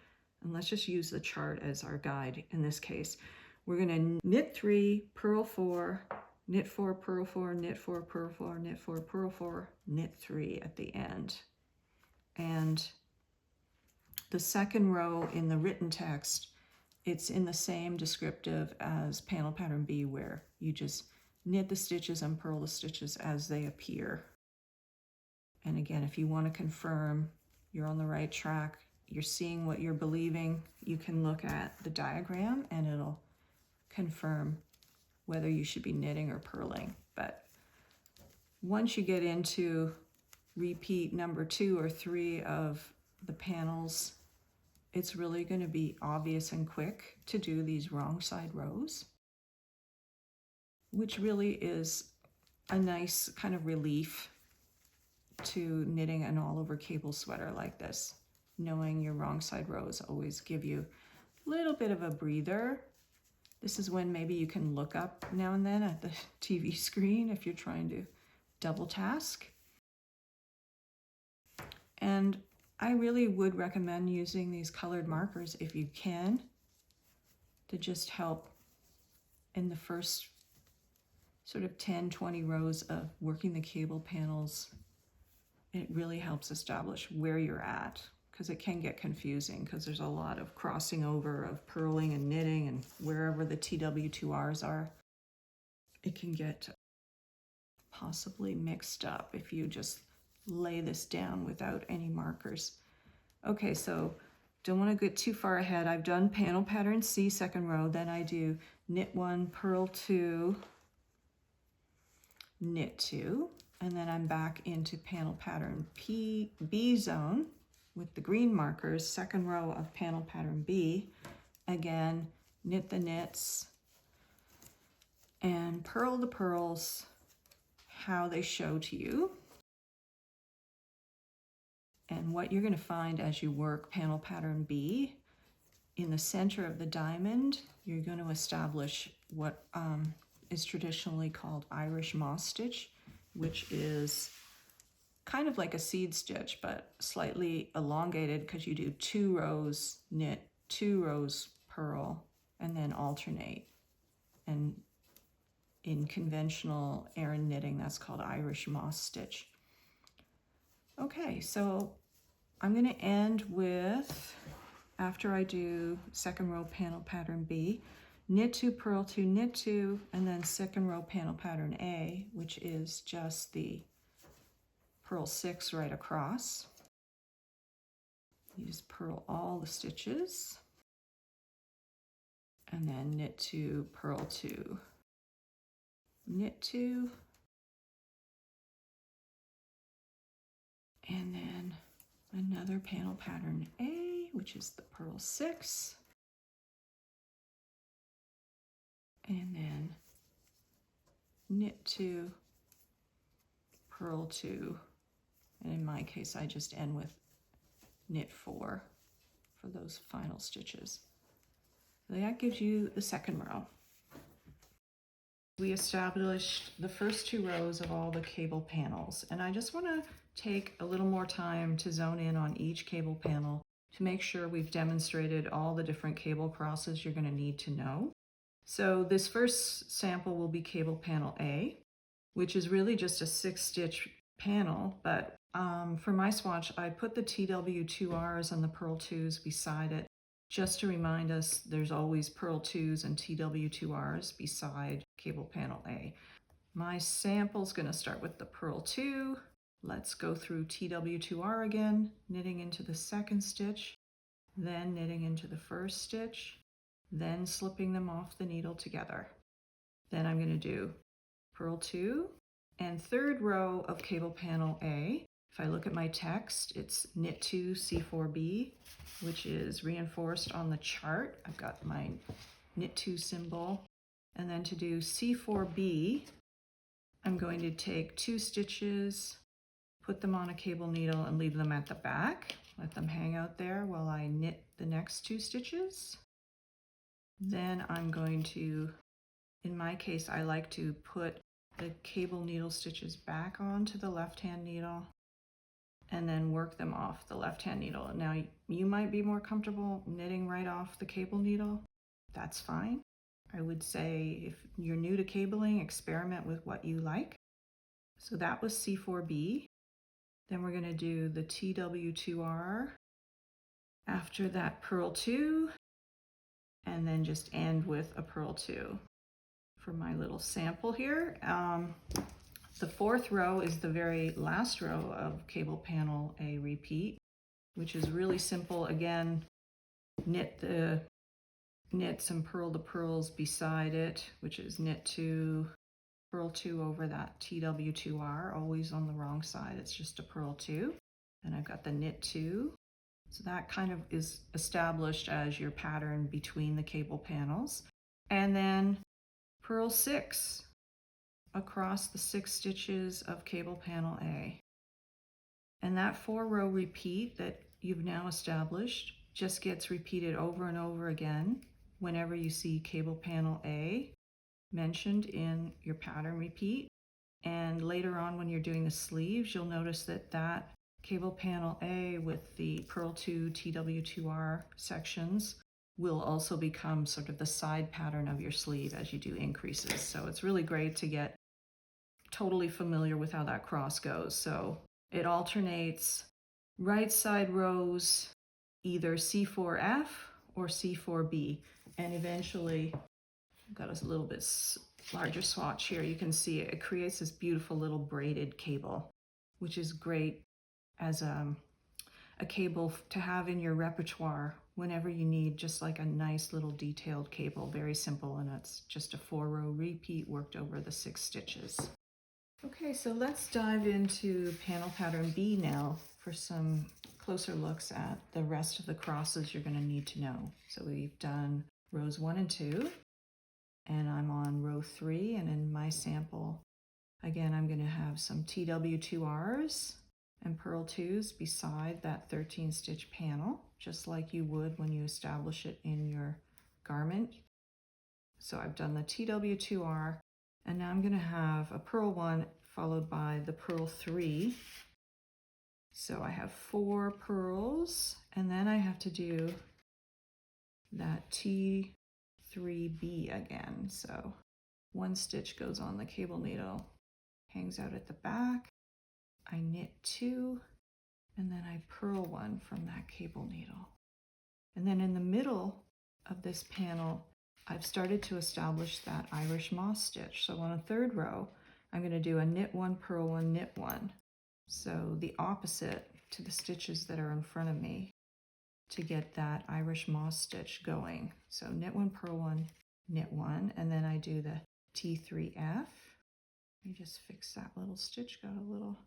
and let's just use the chart as our guide in this case, we're going to knit 3, purl 4, knit 4, purl 4, knit 4, purl 4, knit 4, purl 4, knit 3 at the end. And the second row in the written text, it's in the same descriptive as panel pattern B, where you just knit the stitches and purl the stitches as they appear. And again, if you want to confirm you're on the right track, you're seeing what you're believing, you can look at the diagram and it'll confirm whether you should be knitting or purling. But once you get into repeat number 2 or 3 of the panels, it's really going to be obvious and quick to do these wrong side rows, which really is a nice kind of relief to knitting an all over cable sweater like this. Knowing your wrong side rows always give you a little bit of a breather. This is when maybe you can look up now and then at the TV screen if you're trying to double task. And I really would recommend using these colored markers if you can, to just help in the first sort of 10-20 rows of working the cable panels. It really helps establish where you're at, because it can get confusing because there's a lot of crossing over of purling and knitting, and wherever the TW2Rs are, it can get possibly mixed up if you just lay this down without any markers. Okay, so don't want to get too far ahead. I've done panel pattern C, second row, then I do knit 1, purl 2, knit 2, and then I'm back into panel pattern B zone with the green markers, second row of panel pattern B. Again, knit the knits and purl the purls how they show to you. And what you're going to find as you work panel pattern B, in the center of the diamond, you're going to establish what is traditionally called Irish moss stitch, which is kind of like a seed stitch, but slightly elongated because you do 2 rows knit, 2 rows purl, and then alternate. And In conventional Aran knitting, that's called Irish moss stitch. Okay, so I'm going to end with, after I do second row panel pattern B, knit 2, purl 2, knit 2, and then second row panel pattern A, which is just the purl 6 right across. You just purl all the stitches, and then knit 2, purl 2, knit 2, and then another panel pattern A, which is the purl 6, and then knit 2, purl 2, and in my case I just end with knit 4 for those final stitches. So that gives you the second row. We established the first 2 rows of all the cable panels, and I just want to take a little more time to zone in on each cable panel to make sure we've demonstrated all the different cable crosses you're going to need to know. So this first sample will be cable panel A, which is really just a 6-stitch panel, but for my swatch, I put the TW2Rs and the purl 2s beside it, just to remind us there's always purl 2s and TW2Rs beside cable panel A. My sample's going to start with the purl 2. Let's go through TW2R again, knitting into the second stitch, then knitting into the first stitch, then slipping them off the needle together. Then I'm going to do purl 2 and third row of cable panel A. If I look at my text, it's knit 2 C4B, which is reinforced on the chart. I've got my knit 2 symbol. And then to do C4B, I'm going to take 2 stitches, put them on a cable needle and leave them at the back. Let them hang out there while I knit the next 2 stitches. Then I'm going to, in my case, I like to put the cable needle stitches back onto the left-hand needle and then work them off the left-hand needle. Now, you might be more comfortable knitting right off the cable needle. That's fine. I would say if you're new to cabling, experiment with what you like. So that was C4B. Then we're going to do the TW2R. After that, purl 2, and then just end with a purl 2 for my little sample here. The fourth row is the very last row of cable panel A repeat, which is really simple. Again, knit the knits and purl the purls beside it, which is knit 2, purl 2 over that TW2R, always on the wrong side. It's just a purl 2. And I've got the knit 2. So that kind of is established as your pattern between the cable panels. And then purl 6 across the 6 stitches of cable panel A. And that 4-row repeat that you've now established just gets repeated over and over again whenever you see cable panel A mentioned in your pattern repeat. And later on when you're doing the sleeves, you'll notice that that cable panel A with the purl 2 TW2R sections will also become sort of the side pattern of your sleeve as you do increases. So it's really great to get totally familiar with how that cross goes. So it alternates right side rows, either C4F or C4B. And eventually, I've got a little bit larger swatch here. You can see it creates this beautiful little braided cable, which is great as a cable to have in your repertoire whenever you need just like a nice little detailed cable. Very simple, and it's just a 4-row repeat worked over the 6 stitches. Okay, so let's dive into panel pattern B now for some closer looks at the rest of the crosses you're going to need to know. So we've done rows 1 and 2, and I'm on row 3, and in my sample, again, I'm going to have some TW2Rs and purl 2s beside that 13-stitch panel, just like you would when you establish it in your garment. So I've done the TW2R, and now I'm going to have a purl 1 followed by the purl 3. So I have 4 purls, and then I have to do that T3B again. So one stitch goes on the cable needle, hangs out at the back. I knit 2, and then I purl 1 from that cable needle. And then in the middle of this panel, I've started to establish that Irish moss stitch. So on a 3rd row, I'm going to do a knit 1, purl 1, knit 1. So the opposite to the stitches that are in front of me to get that Irish moss stitch going. So knit 1, purl 1, knit 1, and then I do the T3F. Let me just fix that little stitch, got a little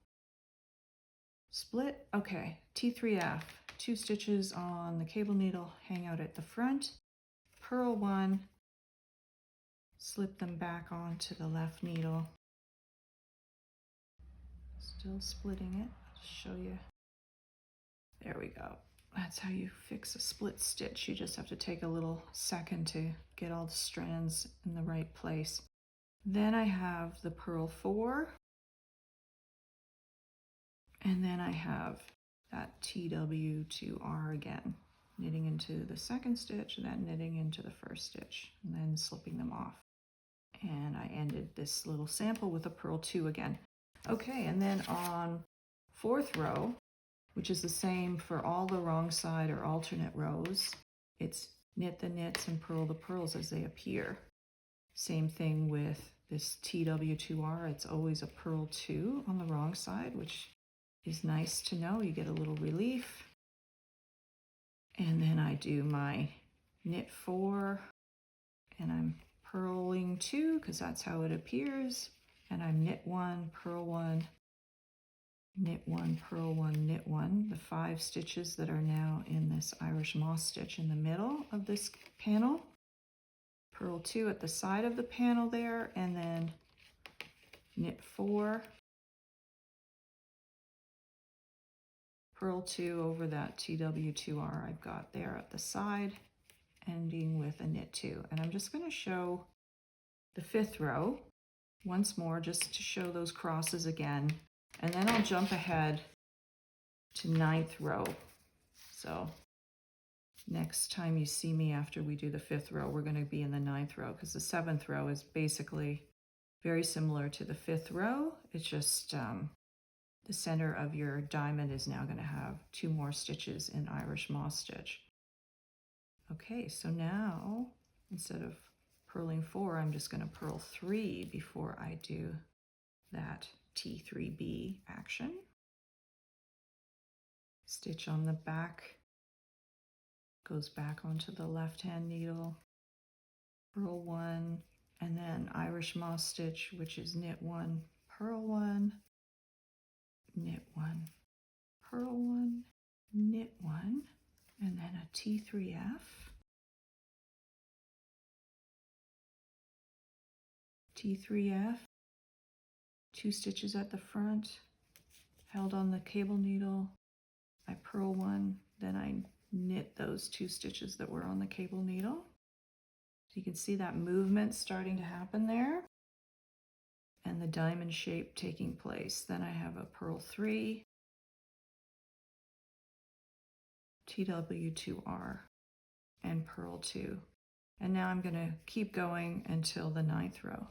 split. Okay, T3F, 2 stitches on the cable needle, hang out at the front, purl 1, slip them back onto the left needle. Still splitting it, I'll show you. There we go. That's how you fix a split stitch. You just have to take a little second to get all the strands in the right place. Then I have the purl 4, and then I have that TW2R again, knitting into the 2nd stitch, and then knitting into the 1st stitch, and then slipping them off. And I ended this little sample with a purl 2 again. Okay, and then on 4th row, which is the same for all the wrong side or alternate rows, it's knit the knits and purl the purls as they appear. Same thing with this TW2R, it's always a purl 2 on the wrong side, which is nice to know. You get a little relief. And then I do my knit 4, and I'm purling 2 because that's how it appears, and I'm knit 1, purl 1, knit 1, purl 1, knit 1, the 5 stitches that are now in this Irish moss stitch in the middle of this panel, purl 2 at the side of the panel there, and then knit 4, purl 2 over that TW2R I've got there at the side, ending with a knit 2. And I'm just going to show the 5th row once more just to show those crosses again, and then I'll jump ahead to 9th row. So next time you see me after we do the 5th row, we're going to be in the 9th row, because the 7th row is basically very similar to the 5th row. It's just the center of your diamond is now going to have 2 more stitches in Irish moss stitch. Okay, so now instead of purling 4, I'm just going to purl 3 before I do that T3B action. Stitch on the back, goes back onto the left hand needle, purl 1, and then Irish moss stitch, which is knit 1, purl 1, knit 1, purl 1, knit 1, and then a T3F, T3F, 2 stitches at the front, held on the cable needle, I purl 1, then I knit those 2 stitches that were on the cable needle. So you can see that movement starting to happen there, and the diamond shape taking place. Then I have a purl 3, TW2R, and purl 2. And now I'm going to keep going until the 9th row.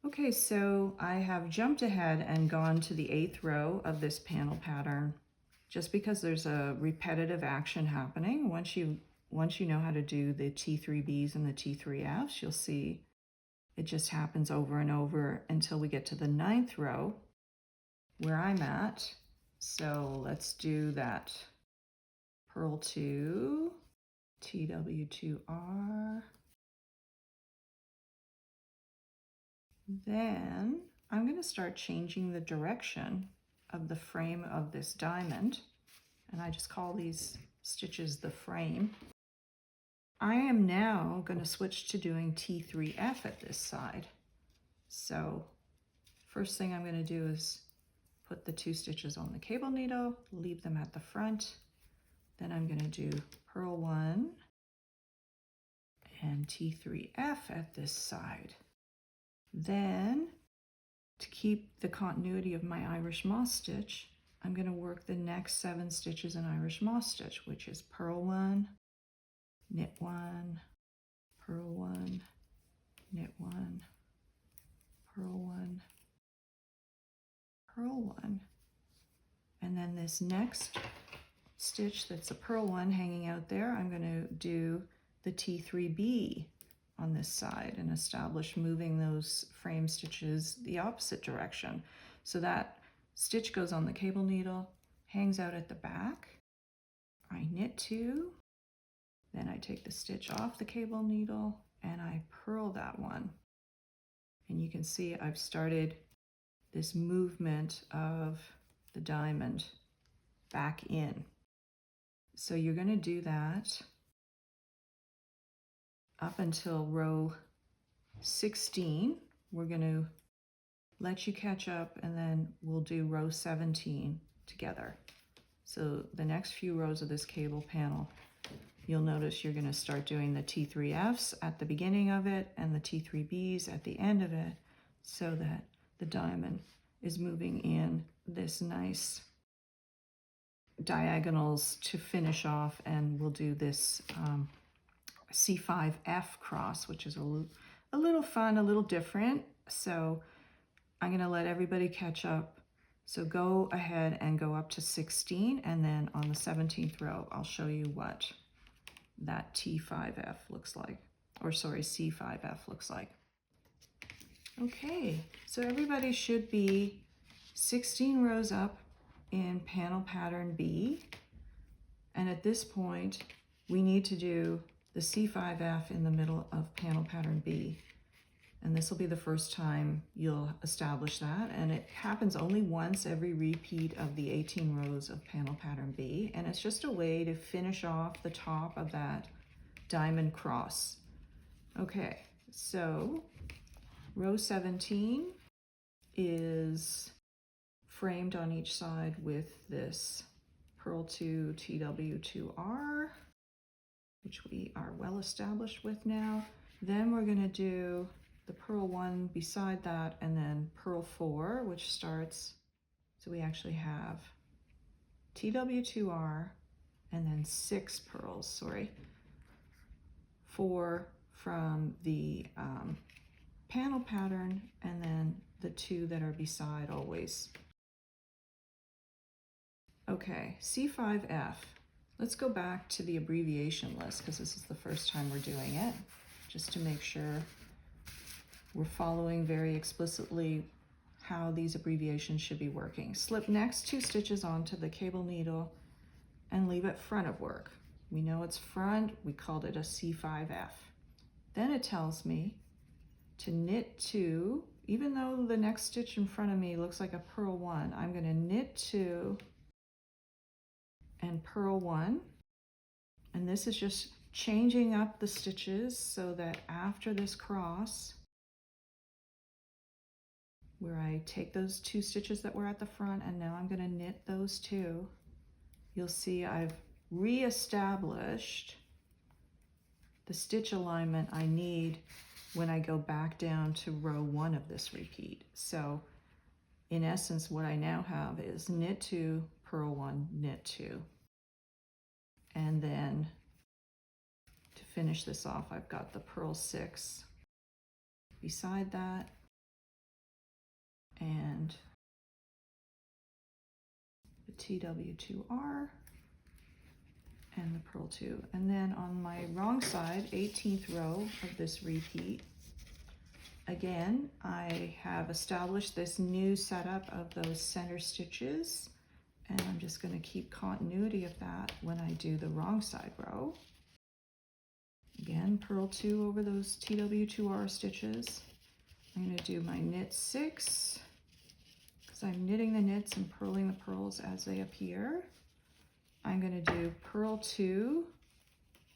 Okay, so I have jumped ahead and gone to the 8th row of this panel pattern, just because there's a repetitive action happening. Once you know how to do the T3Bs and the T3Fs, you'll see it just happens over and over until we get to the 9th row where I'm at. So let's do that. Purl 2, TW2R. Then I'm going to start changing the direction of the frame of this diamond, and I just call these stitches the frame. I am now going to switch to doing T3F at this side. So first thing I'm going to do is put the 2 stitches on the cable needle, leave them at the front. Then I'm going to do purl 1 and T3F at this side. Then, to keep the continuity of my Irish moss stitch, I'm going to work the next 7 stitches in Irish moss stitch, which is purl 1, knit 1, purl 1, knit 1, this next stitch that's a purl one hanging out there, I'm going to do the T3B on this side and establish moving those frame stitches the opposite direction. So that stitch goes on the cable needle, hangs out at the back. I knit 2, then I take the stitch off the cable needle and I purl that one. And you can see I've started this movement of the diamond back in. So you're going to do that up until row 16. We're going to let you catch up and then we'll do row 17 together. So the next few rows of this cable panel, you'll notice you're going to start doing the T3Fs at the beginning of it and the T3Bs at the end of it, so that the diamond is moving in this nice diagonals to finish off, and we'll do this C5F cross, which is a little fun, a little different. So I'm going to let everybody catch up. So go ahead and go up to 16, and then on the 17th row, I'll show you what that T5F looks like, or sorry, C5F looks like. Okay, so everybody should be 16 rows up in panel pattern B. And at this point, we need to do the C5F in the middle of panel pattern B. And this will be the first time you'll establish that. And it happens only once every repeat of the 18 rows of panel pattern B. And it's just a way to finish off the top of that diamond cross. Okay, so row 17 is framed on each side with this purl 2 TW2R, which we are well established with now. Then we're going to do the purl 1 beside that, and then purl 4, which starts, so we actually have TW2R and then 6 purls, sorry, 4 from the panel pattern, and then the 2 that are beside always. Okay, C5F. Let's go back to the abbreviation list, because this is the first time we're doing it, just to make sure we're following very explicitly how these abbreviations should be working. Slip next 2 stitches onto the cable needle and leave it front of work. We know it's front, we called it a C5F. Then it tells me to knit 2, even though the next stitch in front of me looks like a purl 1, I'm going to knit 2 and purl 1. And this is just changing up the stitches so that after this cross, where I take those 2 stitches that were at the front and now I'm going to knit those 2, you'll see I've re-established the stitch alignment I need when I go back down to row 1 of this repeat. So in essence, what I now have is knit 2, purl 1, knit 2. And then to finish this off, I've got the purl 6 beside that, and the TW2R and the purl 2. And then on my wrong side, 18th row of this repeat, again, I have established this new setup of those center stitches, and I'm just going to keep continuity of that when I do the wrong side row. Again, purl 2 over those TW2R stitches. I'm going to do my knit 6, because I'm knitting the knits and purling the purls as they appear. I'm going to do purl 2,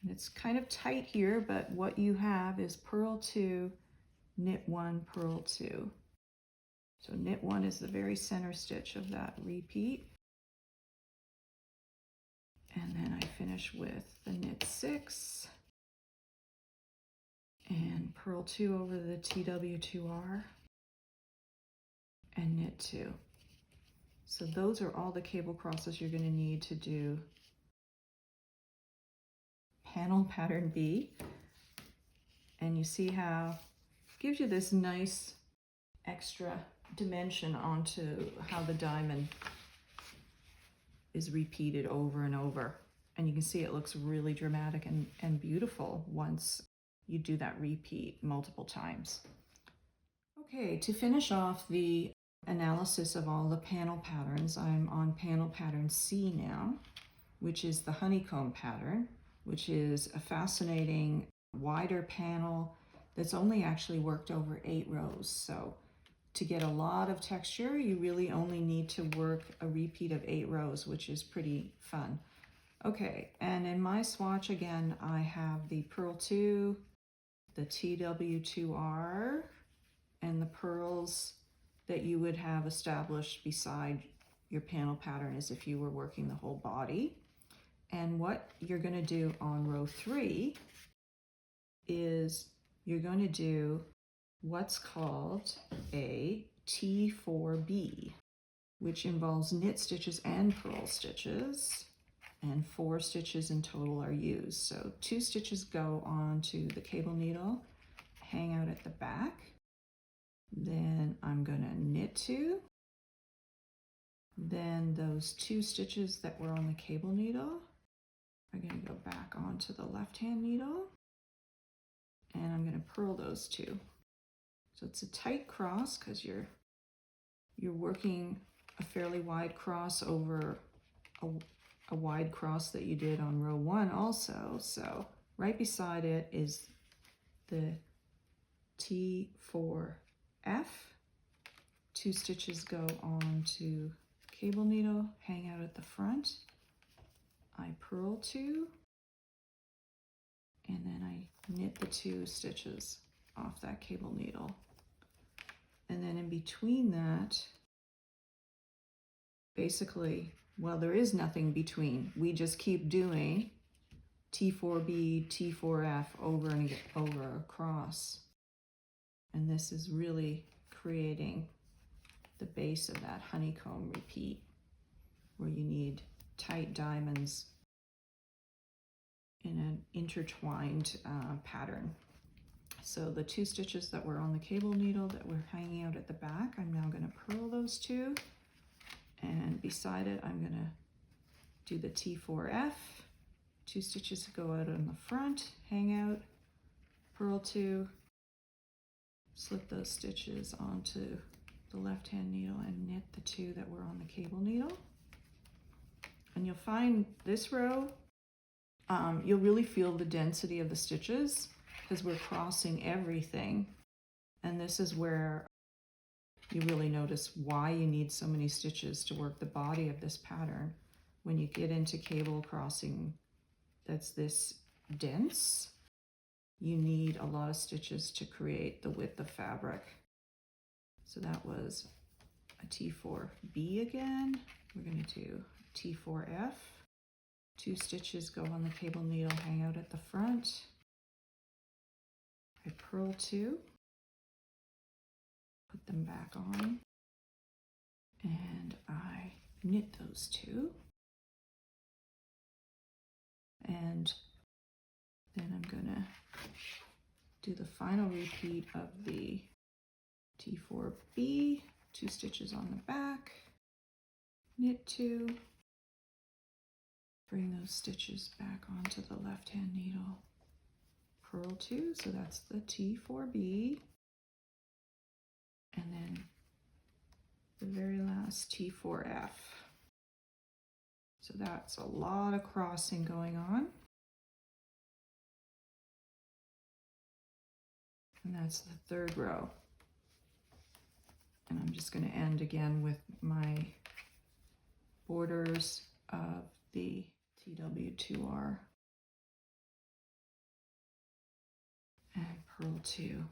and it's kind of tight here, but what you have is purl 2, knit 1, purl 2. So knit 1 is the very center stitch of that repeat. And then I finish with the knit 6 and purl 2 over the TW2R and knit 2. So those are all the cable crosses you're going to need to do panel pattern B. And you see how it gives you this nice extra dimension onto how the diamond is repeated over and over. And you can see it looks really dramatic and beautiful once you do that repeat multiple times. Okay, to finish off the analysis of all the panel patterns, I'm on panel pattern C now, which is the honeycomb pattern, which is a fascinating wider panel that's only actually worked over 8 rows. So to get a lot of texture, you really only need to work a repeat of 8 rows, which is pretty fun. Okay, and in my swatch again, I have the Purl 2, the TW2R, and the pearls that you would have established beside your panel pattern as if you were working the whole body. And what you're going to do on row 3 is you're going to do what's called a T4B, which involves knit stitches and purl stitches, and 4 stitches in total are used. So 2 stitches go onto the cable needle, hang out at the back. Then I'm going to knit 2. Then those 2 stitches that were on the cable needle are going to go back onto the left-hand needle, and I'm going to purl those 2. So it's a tight cross because you're working a fairly wide cross over a wide cross that you did on row 1 also. So right beside it is the T4F. 2 stitches go on to cable needle, hang out at the front. I purl 2, and then I knit the 2 stitches off that cable needle. And then in between that, basically, well, there is nothing between. We just keep doing T4B, T4F over and over across. And this is really creating the base of that honeycomb repeat, where you need tight diamonds in an intertwined pattern. So the 2 stitches that were on the cable needle that were hanging out at the back, I'm now going to purl those 2, and beside it I'm going to do the T4F. 2 stitches go out on the front, hang out, purl 2, slip those stitches onto the left-hand needle and knit the 2 that were on the cable needle. And you'll find this row, you'll really feel the density of the stitches because we're crossing everything. And this is where you really notice why you need so many stitches to work the body of this pattern. When you get into cable crossing that's this dense, you need a lot of stitches to create the width of fabric. So that was a T4B again. We're going to do T4F. 2 stitches go on the cable needle, hang out at the front. I purl 2, put them back on, and I knit those 2. And then I'm gonna do the final repeat of the T4B, 2 stitches on the back, knit 2, bring those stitches back onto the left-hand needle, purl 2, so that's the T4B, and then the very last T4F. So that's a lot of crossing going on. And that's the 3rd row. And I'm just going to end again with my borders of the TW2R and purl 2.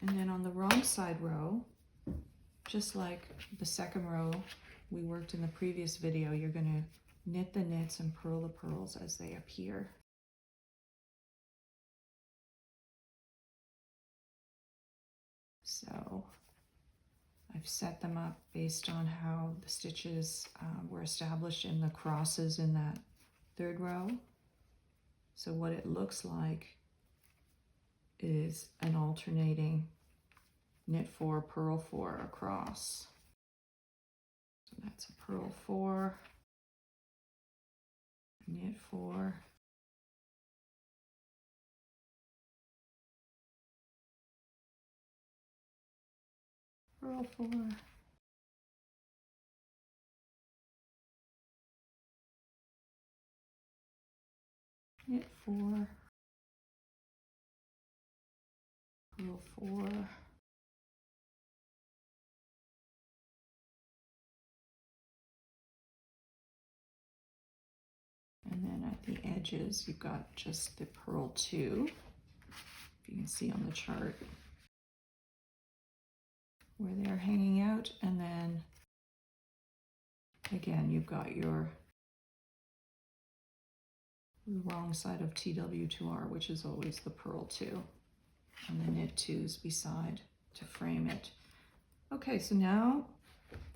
And then on the wrong side row, just like the 2nd row we worked in the previous video, you're going to knit the knits and purl the pearls as they appear. So I've set them up based on how the stitches were established in the crosses in that 3rd row. So what it looks like is an alternating knit 4, purl 4 across. So that's a purl 4, knit 4, purl 4, knit 4, purl 4, and then at the edges you've got just the purl 2, if you can see on the chart where they're hanging out, and then again you've got your wrong side of TW2R, which is always the purl 2, and the knit 2s beside to frame it. Okay, so now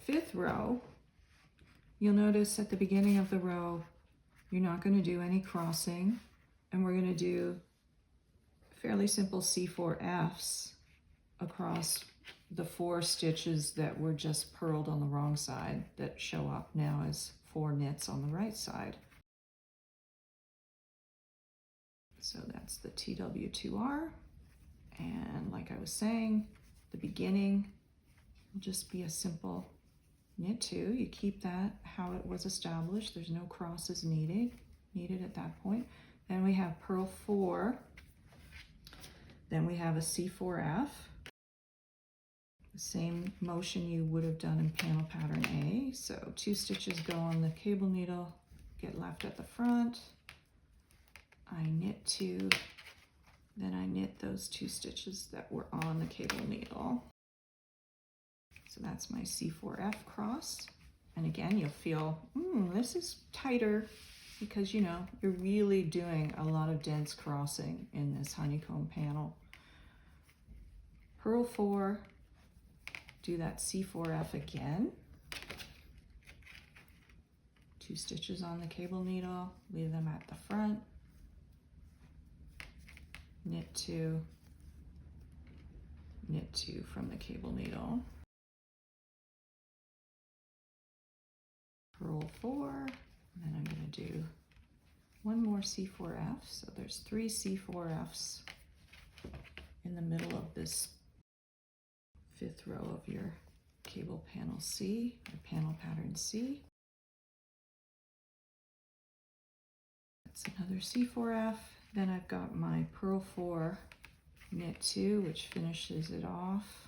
5th row, you'll notice at the beginning of the row you're not going to do any crossing, and we're going to do fairly simple C4Fs across the 4 stitches that were just purled on the wrong side that show up now as 4 knits on the right side. So that's the TW2R, and like I was saying, the beginning will just be a simple knit 2. You keep that how it was established. There's no crosses needed at that point. Then we have purl 4. Then we have a C4F. The same motion you would have done in panel pattern A. So 2 stitches go on the cable needle, get left at the front. I knit 2, then I knit those 2 stitches that were on the cable needle. So that's my C4F cross. And again, you'll feel, this is tighter, because you know, you're really doing a lot of dense crossing in this honeycomb panel. Purl 4, do that C4F again. 2 stitches on the cable needle, leave them at the front. Knit 2, knit 2 from the cable needle. Purl 4, and then I'm going to do 1 more C4F. So there's 3 C4Fs in the middle of this 5th row of your cable panel C, or panel pattern C. That's another C4F. Then I've got my purl 4, knit 2, which finishes it off.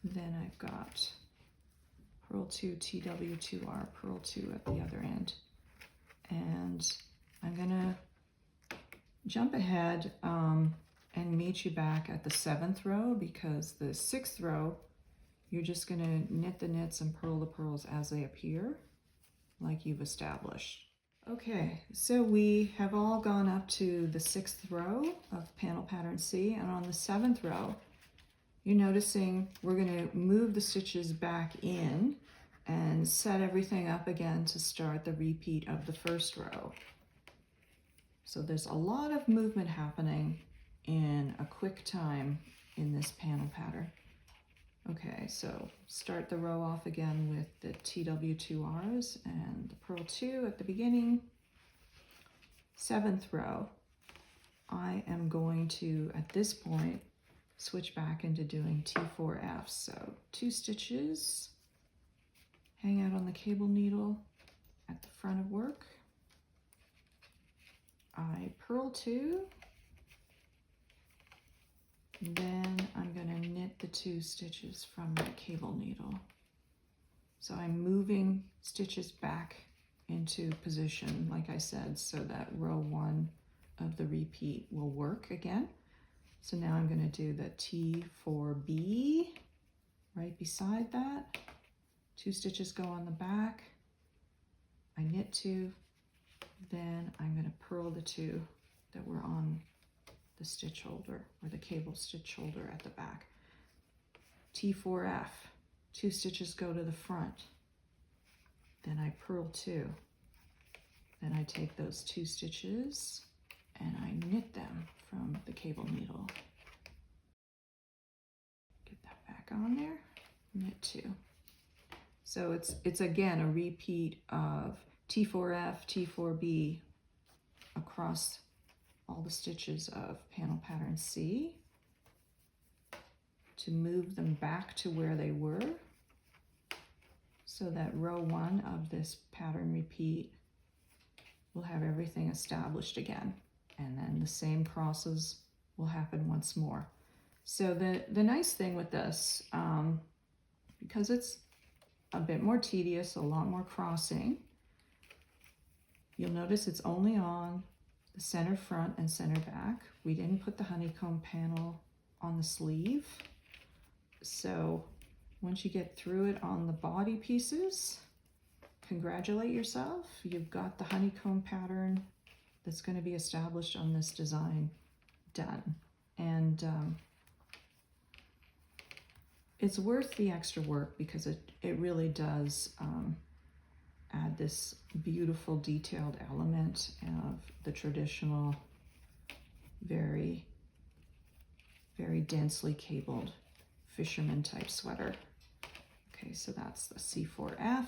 Then I've got purl 2, TW2R, purl 2 at the other end. And I'm gonna jump ahead and meet you back at the 7th row, because the 6th row, you're just gonna knit the knits and purl the purls as they appear, like you've established. Okay, so we have all gone up to the 6th row of panel pattern C, and on the 7th row, you're noticing we're going to move the stitches back in and set everything up again to start the repeat of the 1st row. So there's a lot of movement happening in a quick time in this panel pattern. Okay, so start the row off again with the TW2Rs and the purl 2 at the beginning. 7th row, I am going to, at this point, switch back into doing T4Fs. So 2 stitches, hang out on the cable needle at the front of work. I purl 2, then I'm going to knit the 2 stitches from the cable needle. So I'm moving stitches back into position, like I said, so that row 1 of the repeat will work again. So now I'm going to do the T4B right beside that. 2 stitches go on the back. I knit 2, then I'm going to purl the 2 that were on the stitch holder, or the cable stitch holder at the back. T4F, 2 stitches go to the front. Then I purl 2. Then I take those 2 stitches and I knit them from the cable needle. Get that back back on there, knit 2. So it's again a repeat of T4F, T4B across all the stitches of panel pattern C to move them back to where they were, so that row 1 of this pattern repeat will have everything established again, and then the same crosses will happen once more. So the nice thing with this, because it's a bit more tedious, a lot more crossing, you'll notice it's only on the center front and center back. We didn't put the honeycomb panel on the sleeve. So once you get through it on the body pieces, congratulate yourself. You've got the honeycomb pattern that's going to be established on this design done. And it's worth the extra work because it really does add this beautiful detailed element of the traditional, very, very densely cabled fisherman type sweater. Okay, so that's the C4F.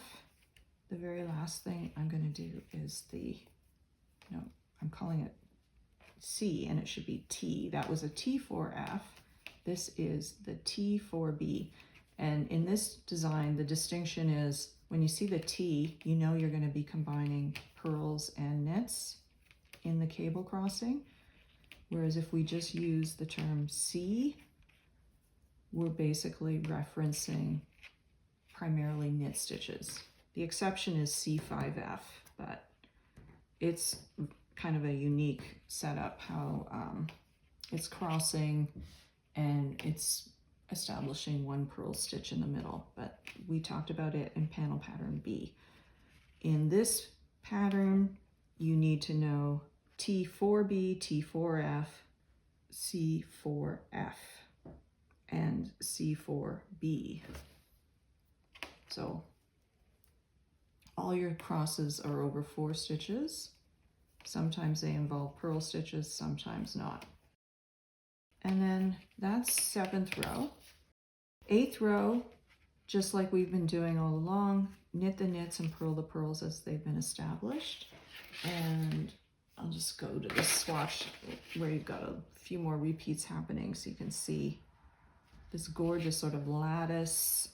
The very last thing I'm going to do is I'm calling it C and it should be T. That was a T4F. This is the T4B. And in this design, the distinction is when you see the T, you know you're going to be combining purls and knits in the cable crossing. Whereas if we just use the term C, we're basically referencing primarily knit stitches. The exception is C5F, but it's kind of a unique setup how it's crossing and it's establishing one purl stitch in the middle, but we talked about it in panel pattern B. In this pattern, you need to know T4B, T4F, C4F, and C4B. So all your crosses are over 4 stitches. Sometimes they involve purl stitches, sometimes not. And then that's 7th row. 8th row, just like we've been doing all along, knit the knits and purl the purls as they've been established. And I'll just go to the swatch where you've got a few more repeats happening so you can see this gorgeous sort of lattice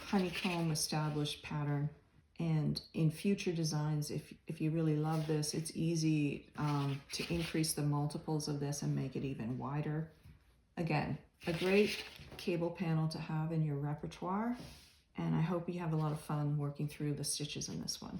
honeycomb established pattern. And in future designs, if you really love this, it's easy to increase the multiples of this and make it even wider. Again, a great cable panel to have in your repertoire, and I hope you have a lot of fun working through the stitches in this one.